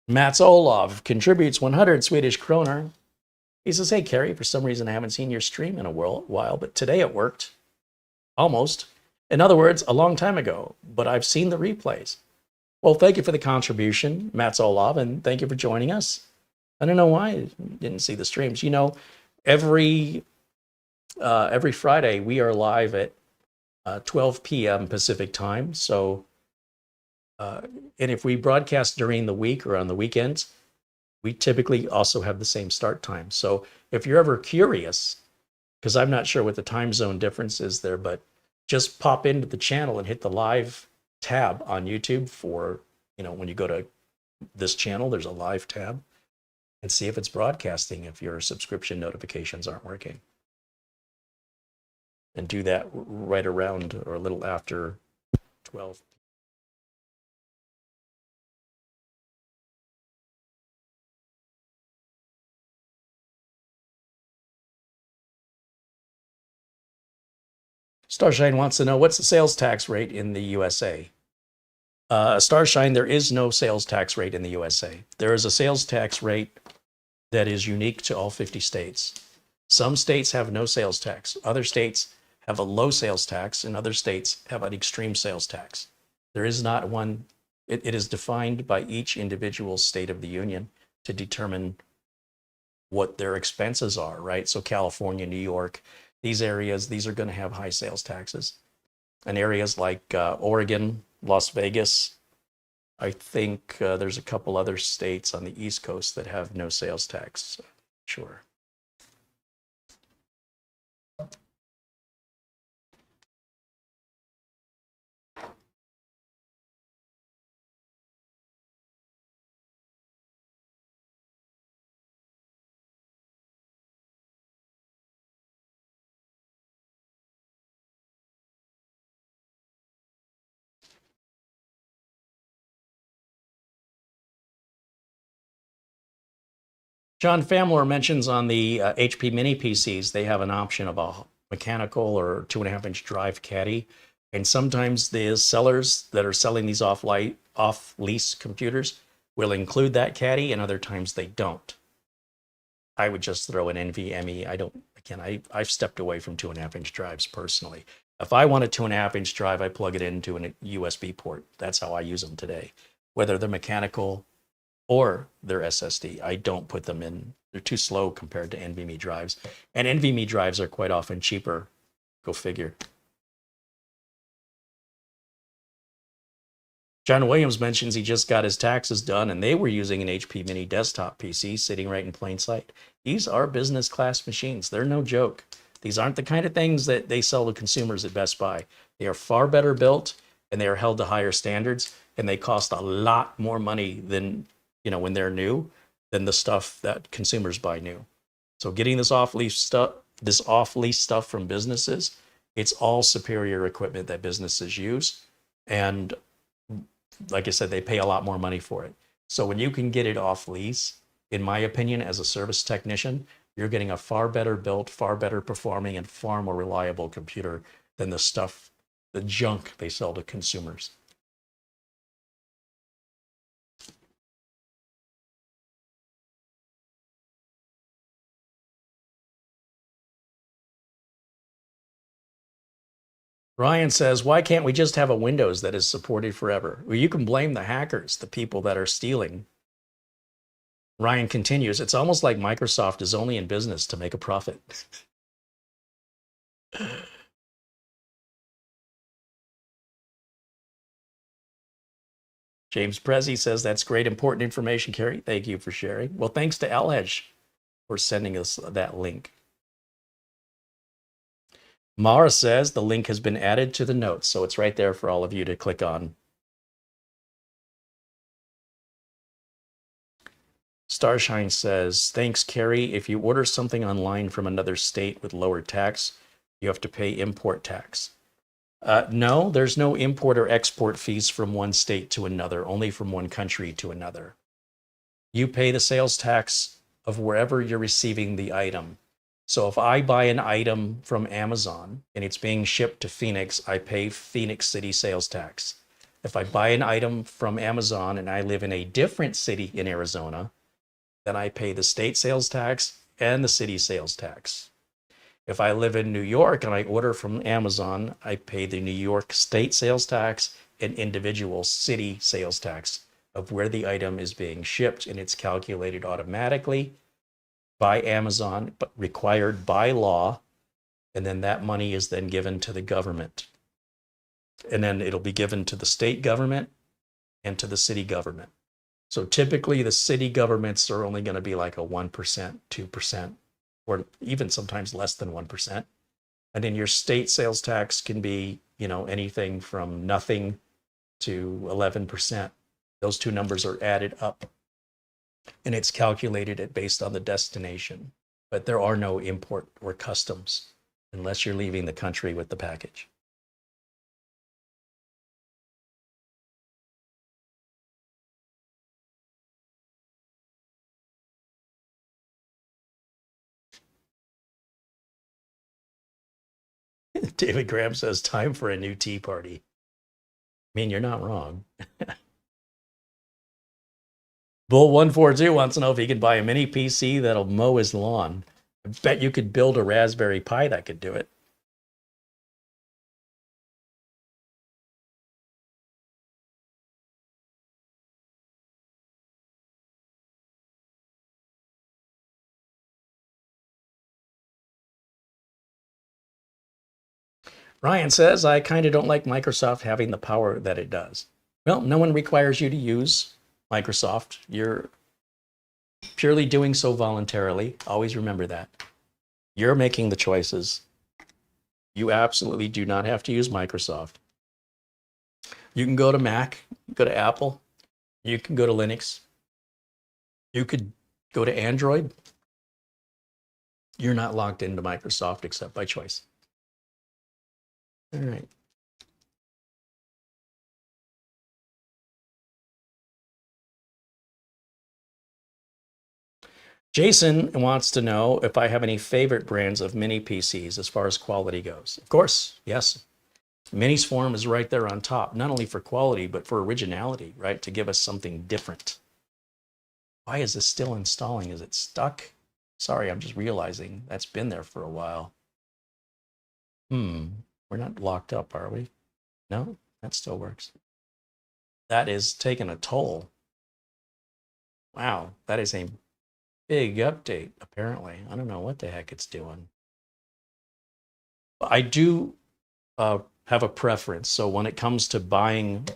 Mats Olov contributes 100 Swedish kroner. He says, hey, Carey, for some reason I haven't seen your stream in a while, but today it worked. Almost. In other words, a long time ago, but I've seen the replays. Well, thank you for the contribution, Mats Olov, and thank you for joining us. I don't know why I didn't see the streams. Every Friday we are live at 12 p.m. Pacific time. So, and if we broadcast during the week or on the weekends, we typically also have the same start time. So if you're ever curious, because I'm not sure what the time zone difference is there, but just pop into the channel and hit the live tab on YouTube for, when you go to this channel, there's a live tab, and see if it's broadcasting if your subscription notifications aren't working. And do that right around or a little after 12. Starshine wants to know, what's the sales tax rate in the USA? Starshine, there is no sales tax rate in the USA. There is a sales tax rate that is unique to all 50 states. Some states have no sales tax. Other states have a low sales tax, and other states have an extreme sales tax. There is not one. It is defined by each individual state of the union to determine what their expenses are, right? So California, New York, these areas, these are going to have high sales taxes. And areas like Oregon, Las Vegas, I think there's a couple other states on the East Coast that have no sales tax. Sure. John Famler mentions on the HP mini PCs, they have an option of a mechanical or 2.5-inch drive caddy. And sometimes the sellers that are selling these off-lease computers will include that caddy, and other times they don't. I would just throw an NVMe. I've stepped away from 2.5-inch drives personally. If I want a 2.5-inch drive, I plug it into a USB port. That's how I use them today. Whether they're mechanical or their SSD, I don't put them in. They're too slow compared to NVMe drives. And NVMe drives are quite often cheaper. Go figure. John Williams mentions he just got his taxes done, and they were using an HP mini desktop PC sitting right in plain sight. These are business class machines. They're no joke. These aren't the kind of things that they sell to consumers at Best Buy. They are far better built, and they are held to higher standards, and they cost a lot more money than, when they're new, than the stuff that consumers buy new. So getting this off-lease stuff from businesses, it's all superior equipment that businesses use. And like I said, they pay a lot more money for it. So when you can get it off lease, in my opinion, as a service technician, you're getting a far better built, far better performing, and far more reliable computer than the junk they sell to consumers. Ryan says, why can't we just have a Windows that is supported forever? Well, you can blame the hackers, the people that are stealing. Ryan continues, it's almost like Microsoft is only in business to make a profit. James Prezi says, that's great, important information, Carey. Thank you for sharing. Well, thanks to Alhedge for sending us that link. Mara says the link has been added to the notes, so it's right there for all of you to click on. Starshine says, thanks, Carey. If you order something online from another state with lower tax, you have to pay import tax. No, there's no import or export fees from one state to another, only from one country to another. You pay the sales tax of wherever you're receiving the item. So if I buy an item from Amazon and it's being shipped to Phoenix, I pay Phoenix City sales tax. If I buy an item from Amazon and I live in a different city in Arizona, then I pay the state sales tax and the city sales tax. If I live in New York and I order from Amazon, I pay the New York state sales tax and individual city sales tax of where the item is being shipped, and it's calculated automatically by Amazon, but required by law, and then that money is then given to the government. And then it'll be given to the state government and to the city government. So typically the city governments are only going to be like a 1%, 2%, or even sometimes less than 1%. And then your state sales tax can be, anything from nothing to 11%. Those two numbers are added up, and it's calculated it based on the destination. But there are no import or customs unless you're leaving the country with the package. David Graham says, time for a new tea party. I mean, you're not wrong. Bull142 wants to know if he could buy a mini PC that'll mow his lawn. I bet you could build a Raspberry Pi that could do it. Ryan says, I kind of don't like Microsoft having the power that it does. Well, no one requires you to use Microsoft. You're purely doing so voluntarily. Always remember that. You're making the choices. You absolutely do not have to use Microsoft. You can go to Mac, go to Apple, you can go to Linux, you could go to Android. You're not locked into Microsoft except by choice. All right. Jason wants to know if I have any favorite brands of mini PCs as far as quality goes. Of course, yes. Minisforum is right there on top, not only for quality, but for originality, right? To give us something different. Why is this still installing? Is it stuck? Sorry, I'm just realizing that's been there for a while. We're not locked up, are we? No, that still works. That is taking a toll. Wow, that is a big update, apparently. I don't know what the heck it's doing. I do have a preference. So when it comes to buying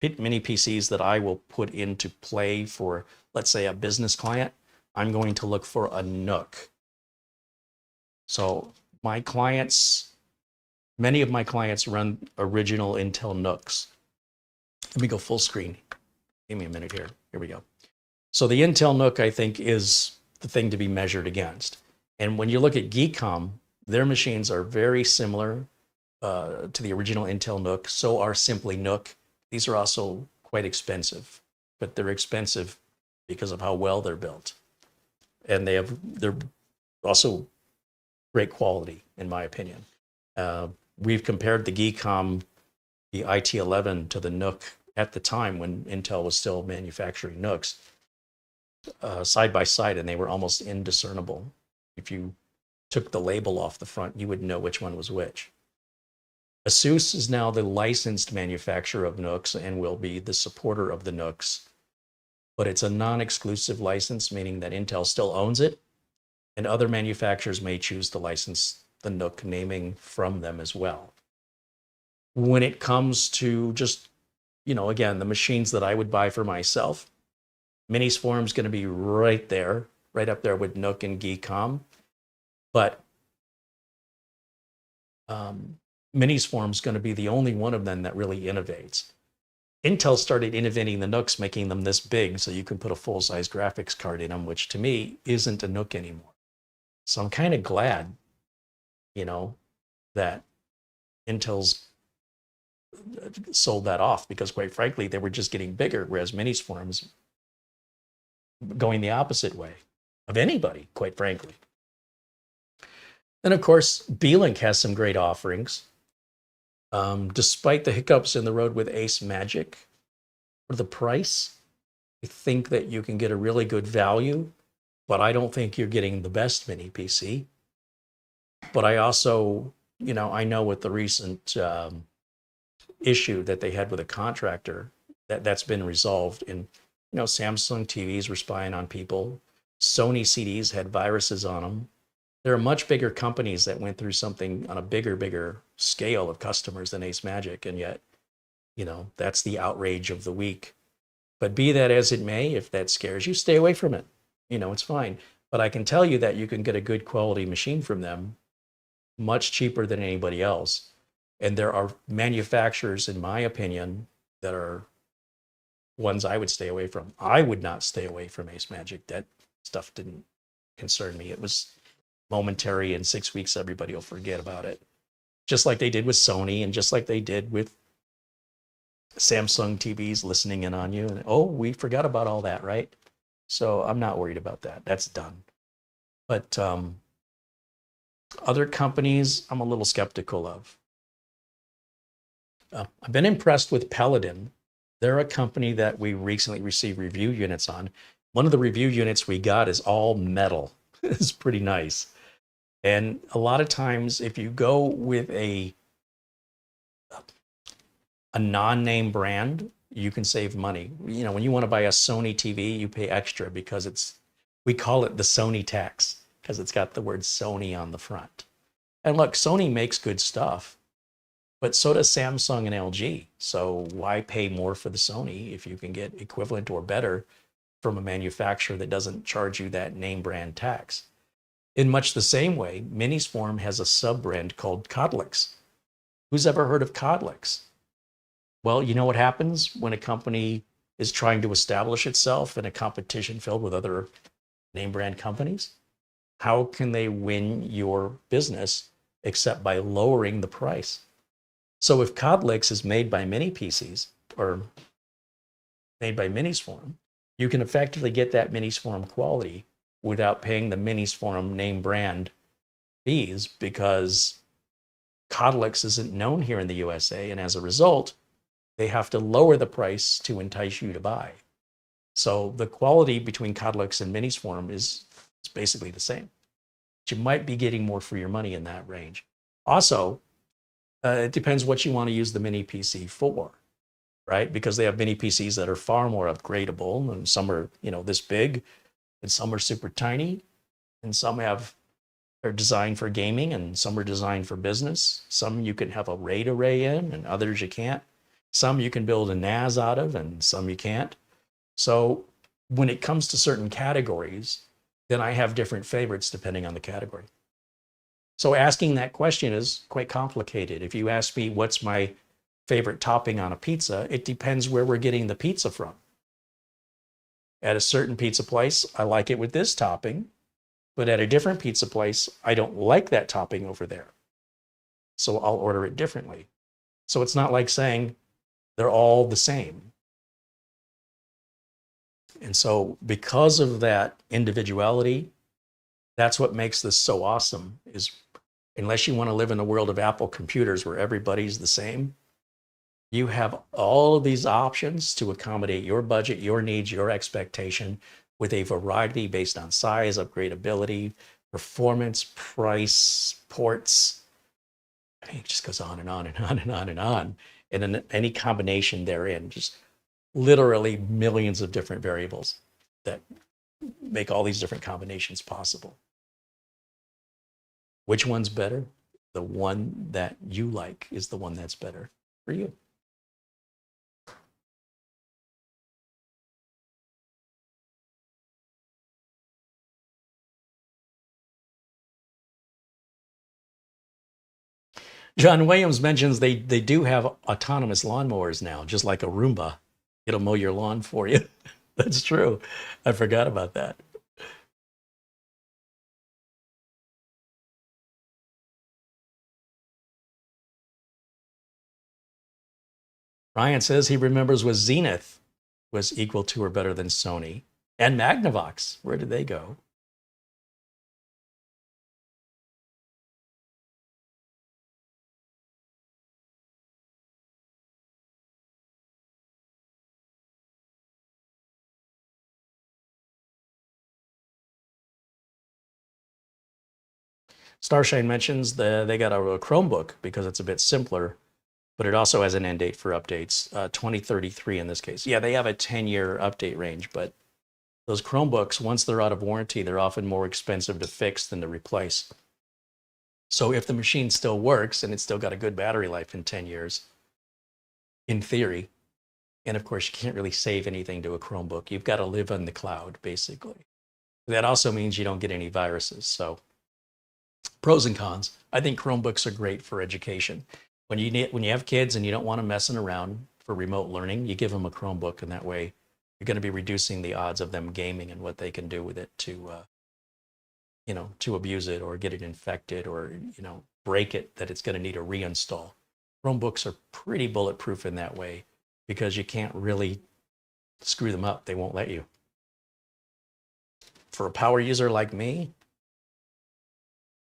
mini PCs that I will put into play for, let's say, a business client, I'm going to look for a NUC. So my clients, many of my clients run original Intel NUCs. Let me go full screen. Give me a minute here. Here we go. So the Intel NUC, I think, is the thing to be measured against. And when you look at Geekcom, their machines are very similar to the original Intel NUC. So are Simply NUC. These are also quite expensive, but they're expensive because of how well they're built. And they're also great quality, in my opinion. We've compared the Geekcom, the IT11 to the NUC at the time when Intel was still manufacturing NUCs. Side by side, and they were almost indiscernible. If you took the label off the front, you would know which one was which. ASUS is now the licensed manufacturer of NUCs and will be the supporter of the NUCs, but it's a non-exclusive license, meaning that Intel still owns it, and other manufacturers may choose to license the NUC naming from them as well. When it comes to just, again, the machines that I would buy for myself, Minisforum is going to be right there, right up there with NUC and Geekcom. But Minisforum is going to be the only one of them that really innovates. Intel started innovating the NUCs, making them this big so you can put a full-size graphics card in them, which to me isn't a NUC anymore. So I'm kind of glad, that Intel's sold that off, because quite frankly, they were just getting bigger, whereas Minisforum's going the opposite way of anybody, quite frankly. And of course, Beelink has some great offerings. Despite the hiccups in the road with Ace Magic, for the price, I think that you can get a really good value, but I don't think you're getting the best mini PC. But I also, I know with the recent issue that they had with a contractor, that's been resolved. And Samsung TVs were spying on people. Sony CDs had viruses on them. There are much bigger companies that went through something on a bigger scale of customers than Ace Magic, and yet, that's the outrage of the week. But be that as it may, if that scares you, stay away from it. It's fine. But I can tell you that you can get a good quality machine from them much cheaper than anybody else. And there are manufacturers, in my opinion, that are ones I would stay away from. I would not stay away from Ace Magic. That stuff didn't concern me. It was momentary. In 6 weeks, everybody will forget about it. Just like they did with Sony and just like they did with Samsung TVs listening in on you. And, oh, we forgot about all that, right? So I'm not worried about that. That's done. But other companies, I'm a little skeptical of. I've been impressed with Paladin. They're a company that we recently received review units on. One of the review units we got is all metal. It's pretty nice. And a lot of times, if you go with a non-name brand, you can save money. You know, when you want to buy a Sony TV, you pay extra because we call it the Sony tax because it's got the word Sony on the front. And look, Sony makes good stuff, but so does Samsung and LG. So why pay more for the Sony if you can get equivalent or better from a manufacturer that doesn't charge you that name brand tax? In much the same way, Minisforum has a sub-brand called Codlix. Who's ever heard of Codlix? Well, you know what happens when a company is trying to establish itself in a competition filled with other name brand companies? How can they win your business except by lowering the price? So if Codlix is made by minipcs or made by Minisforum, you can effectively get that Minisforum quality without paying the Minisforum name brand fees because Codlix isn't known here in the USA, and as a result, they have to lower the price to entice you to buy. So the quality between Codlix and Minisforum is basically the same. But you might be getting more for your money in that range. Also, it depends what you want to use the mini PC for, right? Because they have mini PCs that are far more upgradable, and some are, you know, this big, and some are super tiny, and some are designed for gaming, and some are designed for business. Some you can have a RAID array in, and others you can't. Some you can build a NAS out of, and some you can't. So when it comes to certain categories, then I have different favorites depending on the category. So asking that question is quite complicated. If you ask me what's my favorite topping on a pizza, it depends where we're getting the pizza from. At a certain pizza place, I like it with this topping, but at a different pizza place, I don't like that topping over there. So I'll order it differently. So it's not like saying they're all the same. And so because of that individuality, that's what makes this so awesome, is unless you want to live in a world of Apple computers where everybody's the same, you have all of these options to accommodate your budget, your needs, your expectation, with a variety based on size, upgradability, performance, price, ports. I mean, it just goes on and on and on and on and on. And in any combination therein, just literally millions of different variables that make all these different combinations possible. Which one's better? The one that you like is the one that's better for you. John Williams mentions they do have autonomous lawnmowers now, just like a Roomba. It'll mow your lawn for you. That's true. I forgot about that. Ryan says he remembers was Zenith was equal to or better than Sony. And Magnavox, where did they go? Starshine mentions they got a Chromebook because it's a bit simpler, but it also has an end date for updates, 2033 in this case. Yeah, they have a 10-year update range, but those Chromebooks, once they're out of warranty, they're often more expensive to fix than to replace. So if the machine still works and it's still got a good battery life in 10 years, in theory, and of course you can't really save anything to a Chromebook, you've got to live on the cloud, basically. That also means you don't get any viruses. So pros and cons. I think Chromebooks are great for education. When you have kids and you don't want them messing around, for remote learning, you give them a Chromebook, and that way you're going to be reducing the odds of them gaming and what they can do with it to, to abuse it or get it infected or, break it, that it's going to need a reinstall. Chromebooks are pretty bulletproof in that way because you can't really screw them up. They won't let you. For a power user like me,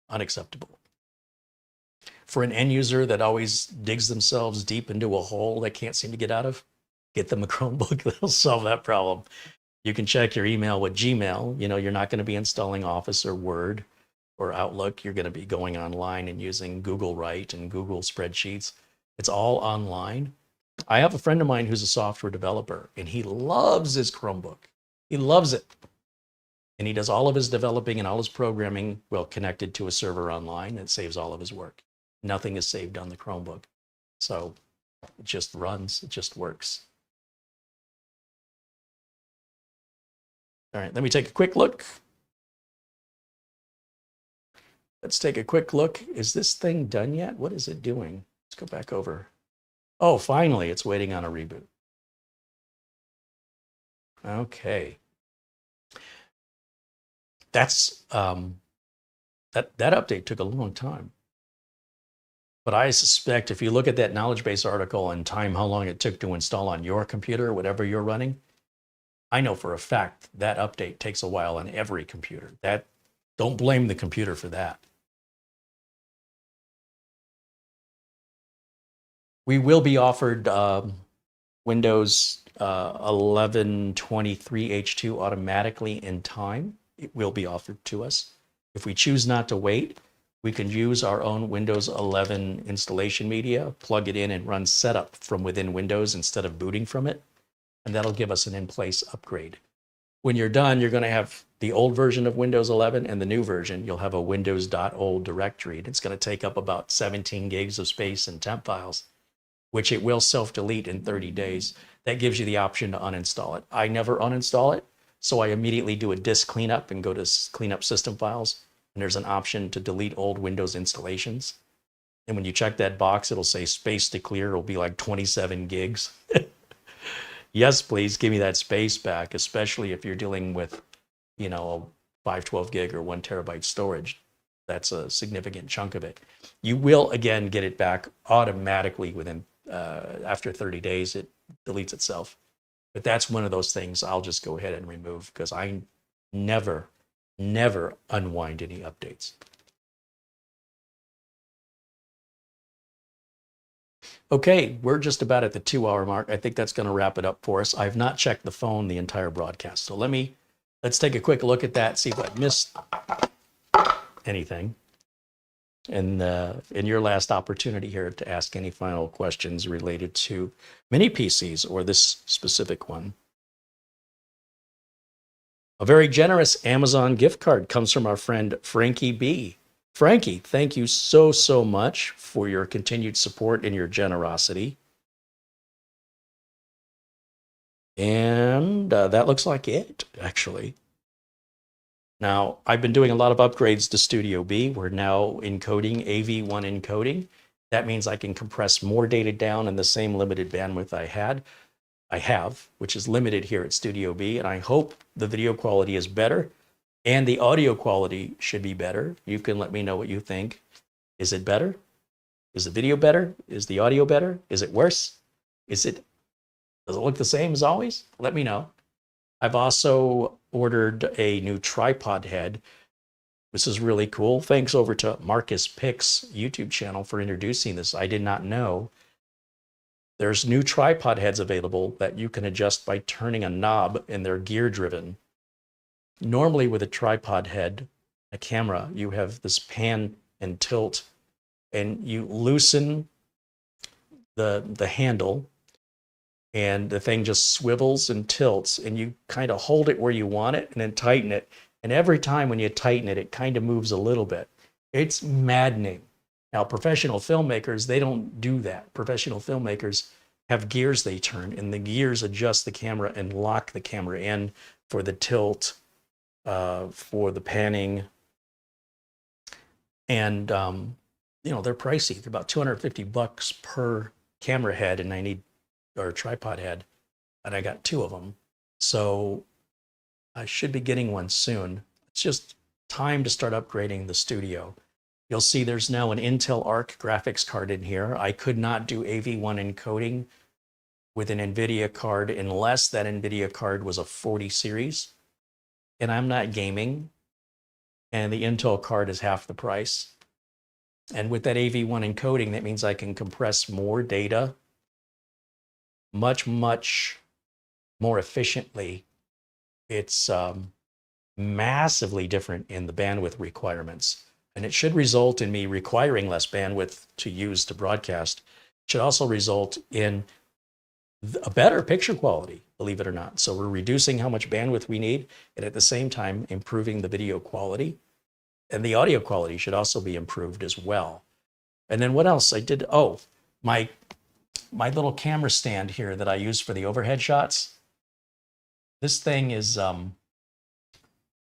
unacceptable. For an end user that always digs themselves deep into a hole they can't seem to get out of, get them a Chromebook. That'll solve that problem. You can check your email with Gmail. You're not going to be installing Office or Word or Outlook. You're going to be going online and using Google Write and Google Spreadsheets. It's all online. I have a friend of mine who's a software developer, and he loves his Chromebook. He loves it. And he does all of his developing and all his programming, connected to a server online. It saves all of his work. Nothing is saved on the Chromebook. So it just runs, it just works. All right, let me take a quick look. Let's take a quick look. Is this thing done yet? What is it doing? Let's go back over. Oh, finally, it's waiting on a reboot. Okay. That's that update took a long time. But I suspect if you look at that knowledge base article and time how long it took to install on your computer, whatever you're running, I know for a fact that update takes a while on every computer. Don't blame the computer for that. We will be offered Windows 1123H2 automatically in time. It will be offered to us. If we choose not to wait, we can use our own Windows 11 installation media, plug it in, and run setup from within Windows instead of booting from it. And that'll give us an in-place upgrade. When you're done, you're going to have the old version of Windows 11 and the new version. You'll have a windows.old directory. And it's going to take up about 17 gigs of space and temp files, which it will self-delete in 30 days. That gives you the option to uninstall it. I never uninstall it, so I immediately do a disk cleanup and go to cleanup system files. And there's an option to delete old Windows installations. And when you check that box, it'll say space to clear. It'll be like 27 gigs. Yes, please give me that space back, especially if you're dealing with, a 512 gig or 1 terabyte storage. That's a significant chunk of it. You will, again, get it back automatically within, after 30 days, it deletes itself. But that's one of those things I'll just go ahead and remove because I never unwind any updates. Okay, we're just about at the 2-hour mark. I think that's going to wrap it up for us. I've not checked the phone the entire broadcast. So let's take a quick look at that, see if I missed anything. And in your last opportunity here to ask any final questions related to mini PCs or this specific one. A very generous Amazon gift card comes from our friend Frankie B. Frankie, thank you so much for your continued support and your generosity. And that looks like it, actually. Now, I've been doing a lot of upgrades to Studio B. We're now encoding AV1 encoding. That means I can compress more data down in the same limited bandwidth I have, which is limited here at Studio B. And I hope the video quality is better. And the audio quality should be better. You can let me know what you think. Is it better? Is the video better? Is the audio better? Is it worse? Does it look the same as always? Let me know. I've also ordered a new tripod head. This is really cool. Thanks over to Marcus Pick's YouTube channel for introducing this. I did not know. There's new tripod heads available that you can adjust by turning a knob, and they're gear driven. Normally with a tripod head, a camera, you have this pan and tilt, and you loosen the handle, and the thing just swivels and tilts, and you kind of hold it where you want it and then tighten it. And every time when you tighten it, it kind of moves a little bit. It's maddening. Now, professional filmmakers, they don't do that. Professional filmmakers have gears they turn, and the gears adjust the camera and lock the camera in for the tilt, for the panning. And, they're pricey. They're about $250 per camera head, and I need or tripod head, and I got 2 of them. So I should be getting one soon. It's just time to start upgrading the studio. You'll see there's now an Intel Arc graphics card in here. I could not do AV1 encoding with an NVIDIA card unless that NVIDIA card was a 40 series. And I'm not gaming. And the Intel card is half the price. And with that AV1 encoding, that means I can compress more data much, much more efficiently. It's massively different in the bandwidth requirements. And it should result in me requiring less bandwidth to use to broadcast. It should also result in a better picture quality, believe it or not. So we're reducing how much bandwidth we need, and at the same time, improving the video quality. And the audio quality should also be improved as well. And then what else I did? Oh, my little camera stand here that I use for the overhead shots. This thing is,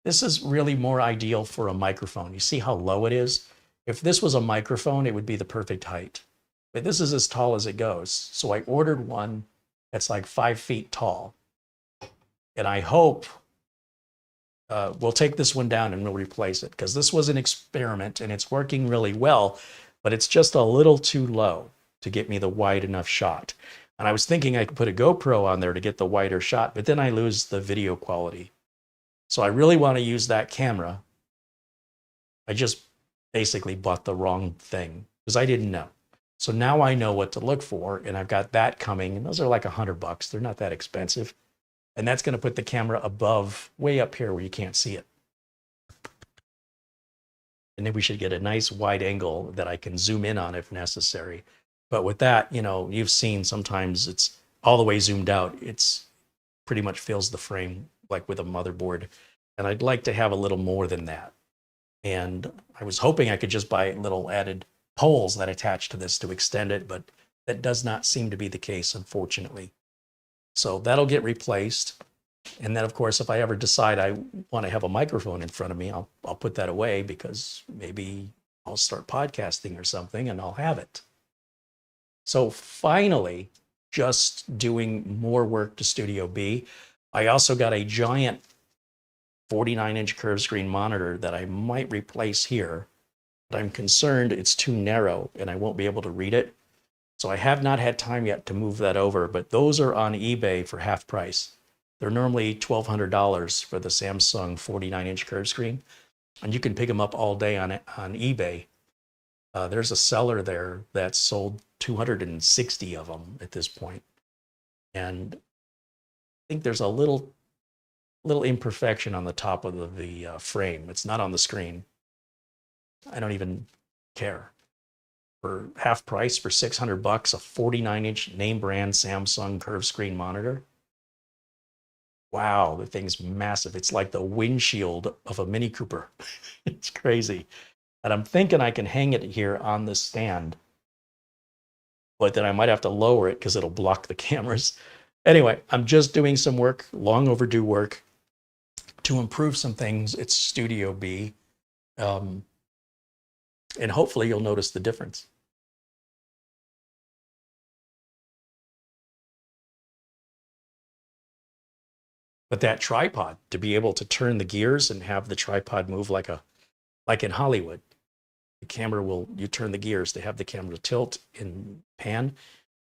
this is really more ideal for a microphone. You see how low it is? If this was a microphone, it would be the perfect height. But this is as tall as it goes. So I ordered one that's like 5 feet tall. And I hope we'll take this one down and we'll replace it, because this was an experiment and it's working really well, but it's just a little too low to get me the wide enough shot. And I was thinking I could put a GoPro on there to get the wider shot, but then I lose the video quality. So I really want to use that camera. I just basically bought the wrong thing because I didn't know. So now I know what to look for, and I've got that coming, and those are like $100. They're not that expensive. And that's going to put the camera above, way up here where you can't see it. And then we should get a nice wide angle that I can zoom in on if necessary. But with that, you know, you've seen sometimes it's all the way zoomed out. It's pretty much fills the frame like with a motherboard. And I'd like to have a little more than that. And I was hoping I could just buy little added poles that attach to this to extend it, but that does not seem to be the case, unfortunately. So that'll get replaced. And then, of course, if I ever decide I want to have a microphone in front of me, I'll put that away, because maybe I'll start podcasting or something and I'll have it. So finally, just doing more work to Studio B. I also got a giant 49-inch curved screen monitor that I might replace here, but I'm concerned it's too narrow and I won't be able to read it. So I have not had time yet to move that over, but those are on eBay for half price. They're normally $1,200 for the Samsung 49-inch curved screen, and you can pick them up all day on eBay. There's a seller there that sold 260 of them at this point. And I think there's a little imperfection on the top of the frame. It's not on the screen. I don't even care. For half price, for $600, a 49-inch name brand Samsung curved screen monitor. Wow, the thing's massive. It's like the windshield of a Mini Cooper. It's crazy. And I'm thinking I can hang it here on the stand, but then I might have to lower it because it'll block the cameras. Anyway, I'm just doing some work, long overdue work, to improve some things. It's Studio B. And hopefully you'll notice the difference. But that tripod, to be able to turn the gears and have the tripod move like in Hollywood, the camera will, you turn the gears to have the camera tilt and pan,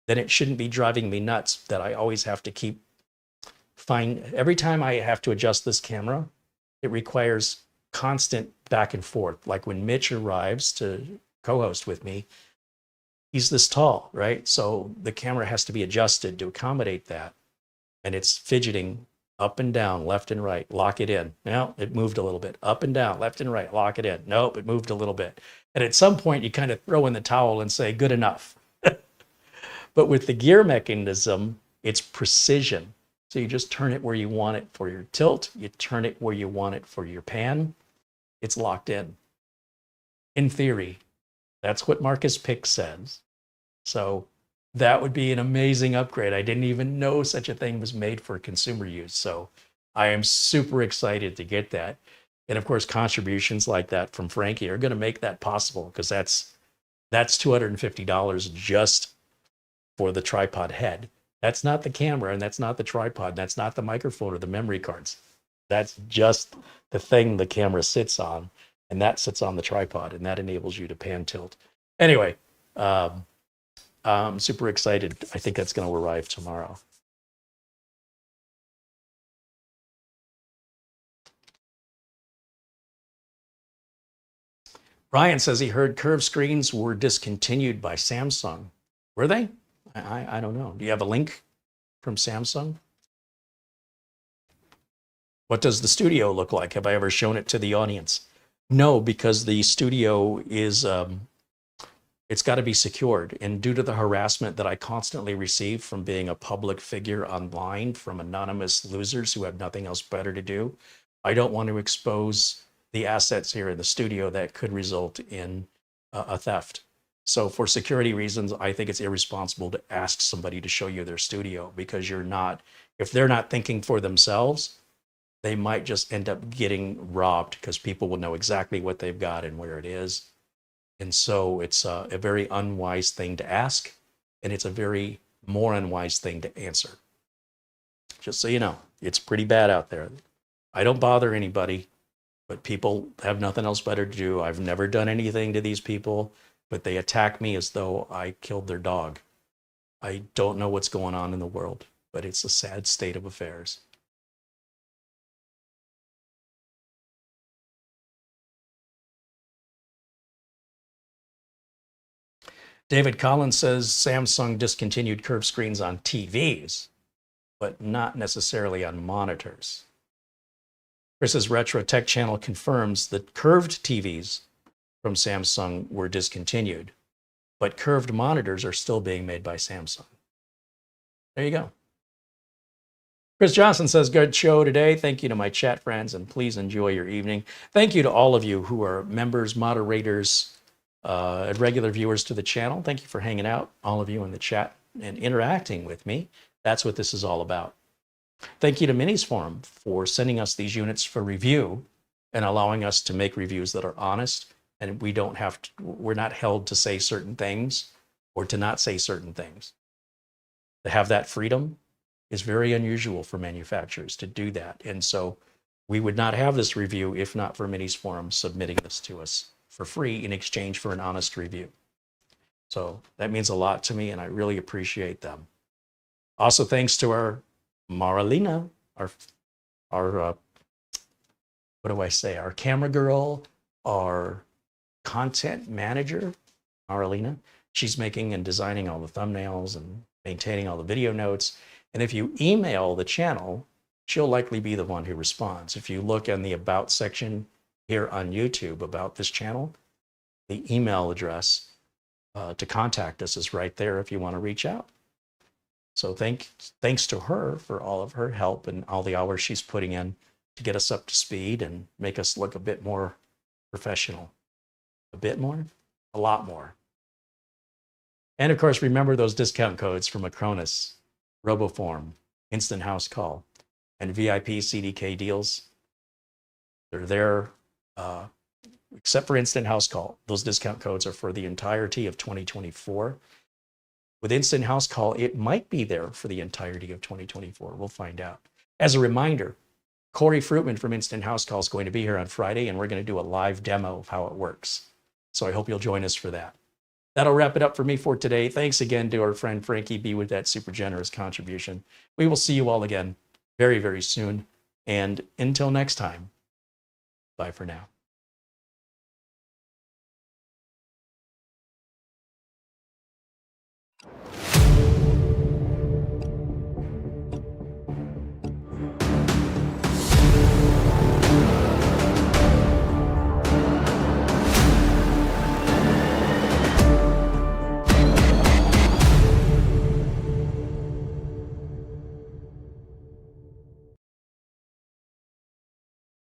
then it shouldn't be driving me nuts that I always have to keep every time I have to adjust this camera, it requires constant back and forth. Like when Mitch arrives to co-host with me, he's this tall, right? So the camera has to be adjusted to accommodate that. And it's fidgeting up and down, left and right, lock it in. Now it moved a little bit, up and down, left and right, lock it in. Nope, it moved a little bit. And at some point you kind of throw in the towel and say, good enough. But with the gear mechanism, it's precision. So you just turn it where you want it for your tilt. You turn it where you want it for your pan. It's locked in. In theory, that's what Marcus Pick says. So that would be an amazing upgrade. I didn't even know such a thing was made for consumer use. So I am super excited to get that. And of course, contributions like that from Frankie are going to make that possible, because that's $250 just for the tripod head. That's not the camera, and that's not the tripod, that's not the microphone or the memory cards. That's just the thing the camera sits on, and that sits on the tripod, and that enables you to pan tilt. Anyway, I'm super excited. I think that's going to arrive tomorrow. Ryan says he heard curved screens were discontinued by Samsung. Were they? I don't know. Do you have a link from Samsung? What does the studio look like? Have I ever shown it to the audience? No, because the studio is, it's got to be secured. And due to the harassment that I constantly receive from being a public figure online from anonymous losers who have nothing else better to do, I don't want to expose the assets here in the studio that could result in a theft. So for security reasons, I think it's irresponsible to ask somebody to show you their studio, because you're not, if they're not thinking for themselves, they might just end up getting robbed, because people will know exactly what they've got and where it is. And so it's a very unwise thing to ask, and it's a very more unwise thing to answer. Just so you know, it's pretty bad out there. I don't bother anybody, but people have nothing else better to do. I've never done anything to these people, but they attack me as though I killed their dog. I don't know what's going on in the world, but it's a sad state of affairs. David Collins says Samsung discontinued curved screens on TVs, but not necessarily on monitors. Chris's Retro Tech channel confirms that curved TVs from Samsung were discontinued, but curved monitors are still being made by Samsung. There you go. Chris Johnson says, good show today. Thank you to my chat friends, and please enjoy your evening. Thank you to all of you who are members, moderators, and regular viewers to the channel. Thank you for hanging out, all of you in the chat and interacting with me. That's what this is all about. Thank you to Minisforum for sending us these units for review and allowing us to make reviews that are honest, and we don't have to, we're not held to say certain things or to not say certain things. To have that freedom is very unusual for manufacturers to do that. And so we would not have this review if not for Minisforum submitting this to us for free in exchange for an honest review. So that means a lot to me, and I really appreciate them. Also, thanks to our Marlena, our what do I say? Our camera girl, our content manager, Marlena. She's making and designing all the thumbnails and maintaining all the video notes. And if you email the channel, she'll likely be the one who responds. If you look in the About section here on YouTube about this channel, the email address to contact us is right there if you want to reach out. So thanks to her for all of her help and all the hours she's putting in to get us up to speed and make us look a bit more professional. A bit more? A lot more. And of course, remember those discount codes from Acronis, RoboForm, Instant House Call, and VIP CDK deals. They're there, except for Instant House Call. Those discount codes are for the entirety of 2024. With Instant House Call, it might be there for the entirety of 2024. We'll find out. As a reminder, Corey Fruitman from Instant House Call is going to be here on Friday, and we're going to do a live demo of how it works. So I hope you'll join us for that. That'll wrap it up for me for today. Thanks again to our friend Frankie B with that super generous contribution. We will see you all again very, very soon. And until next time, bye for now.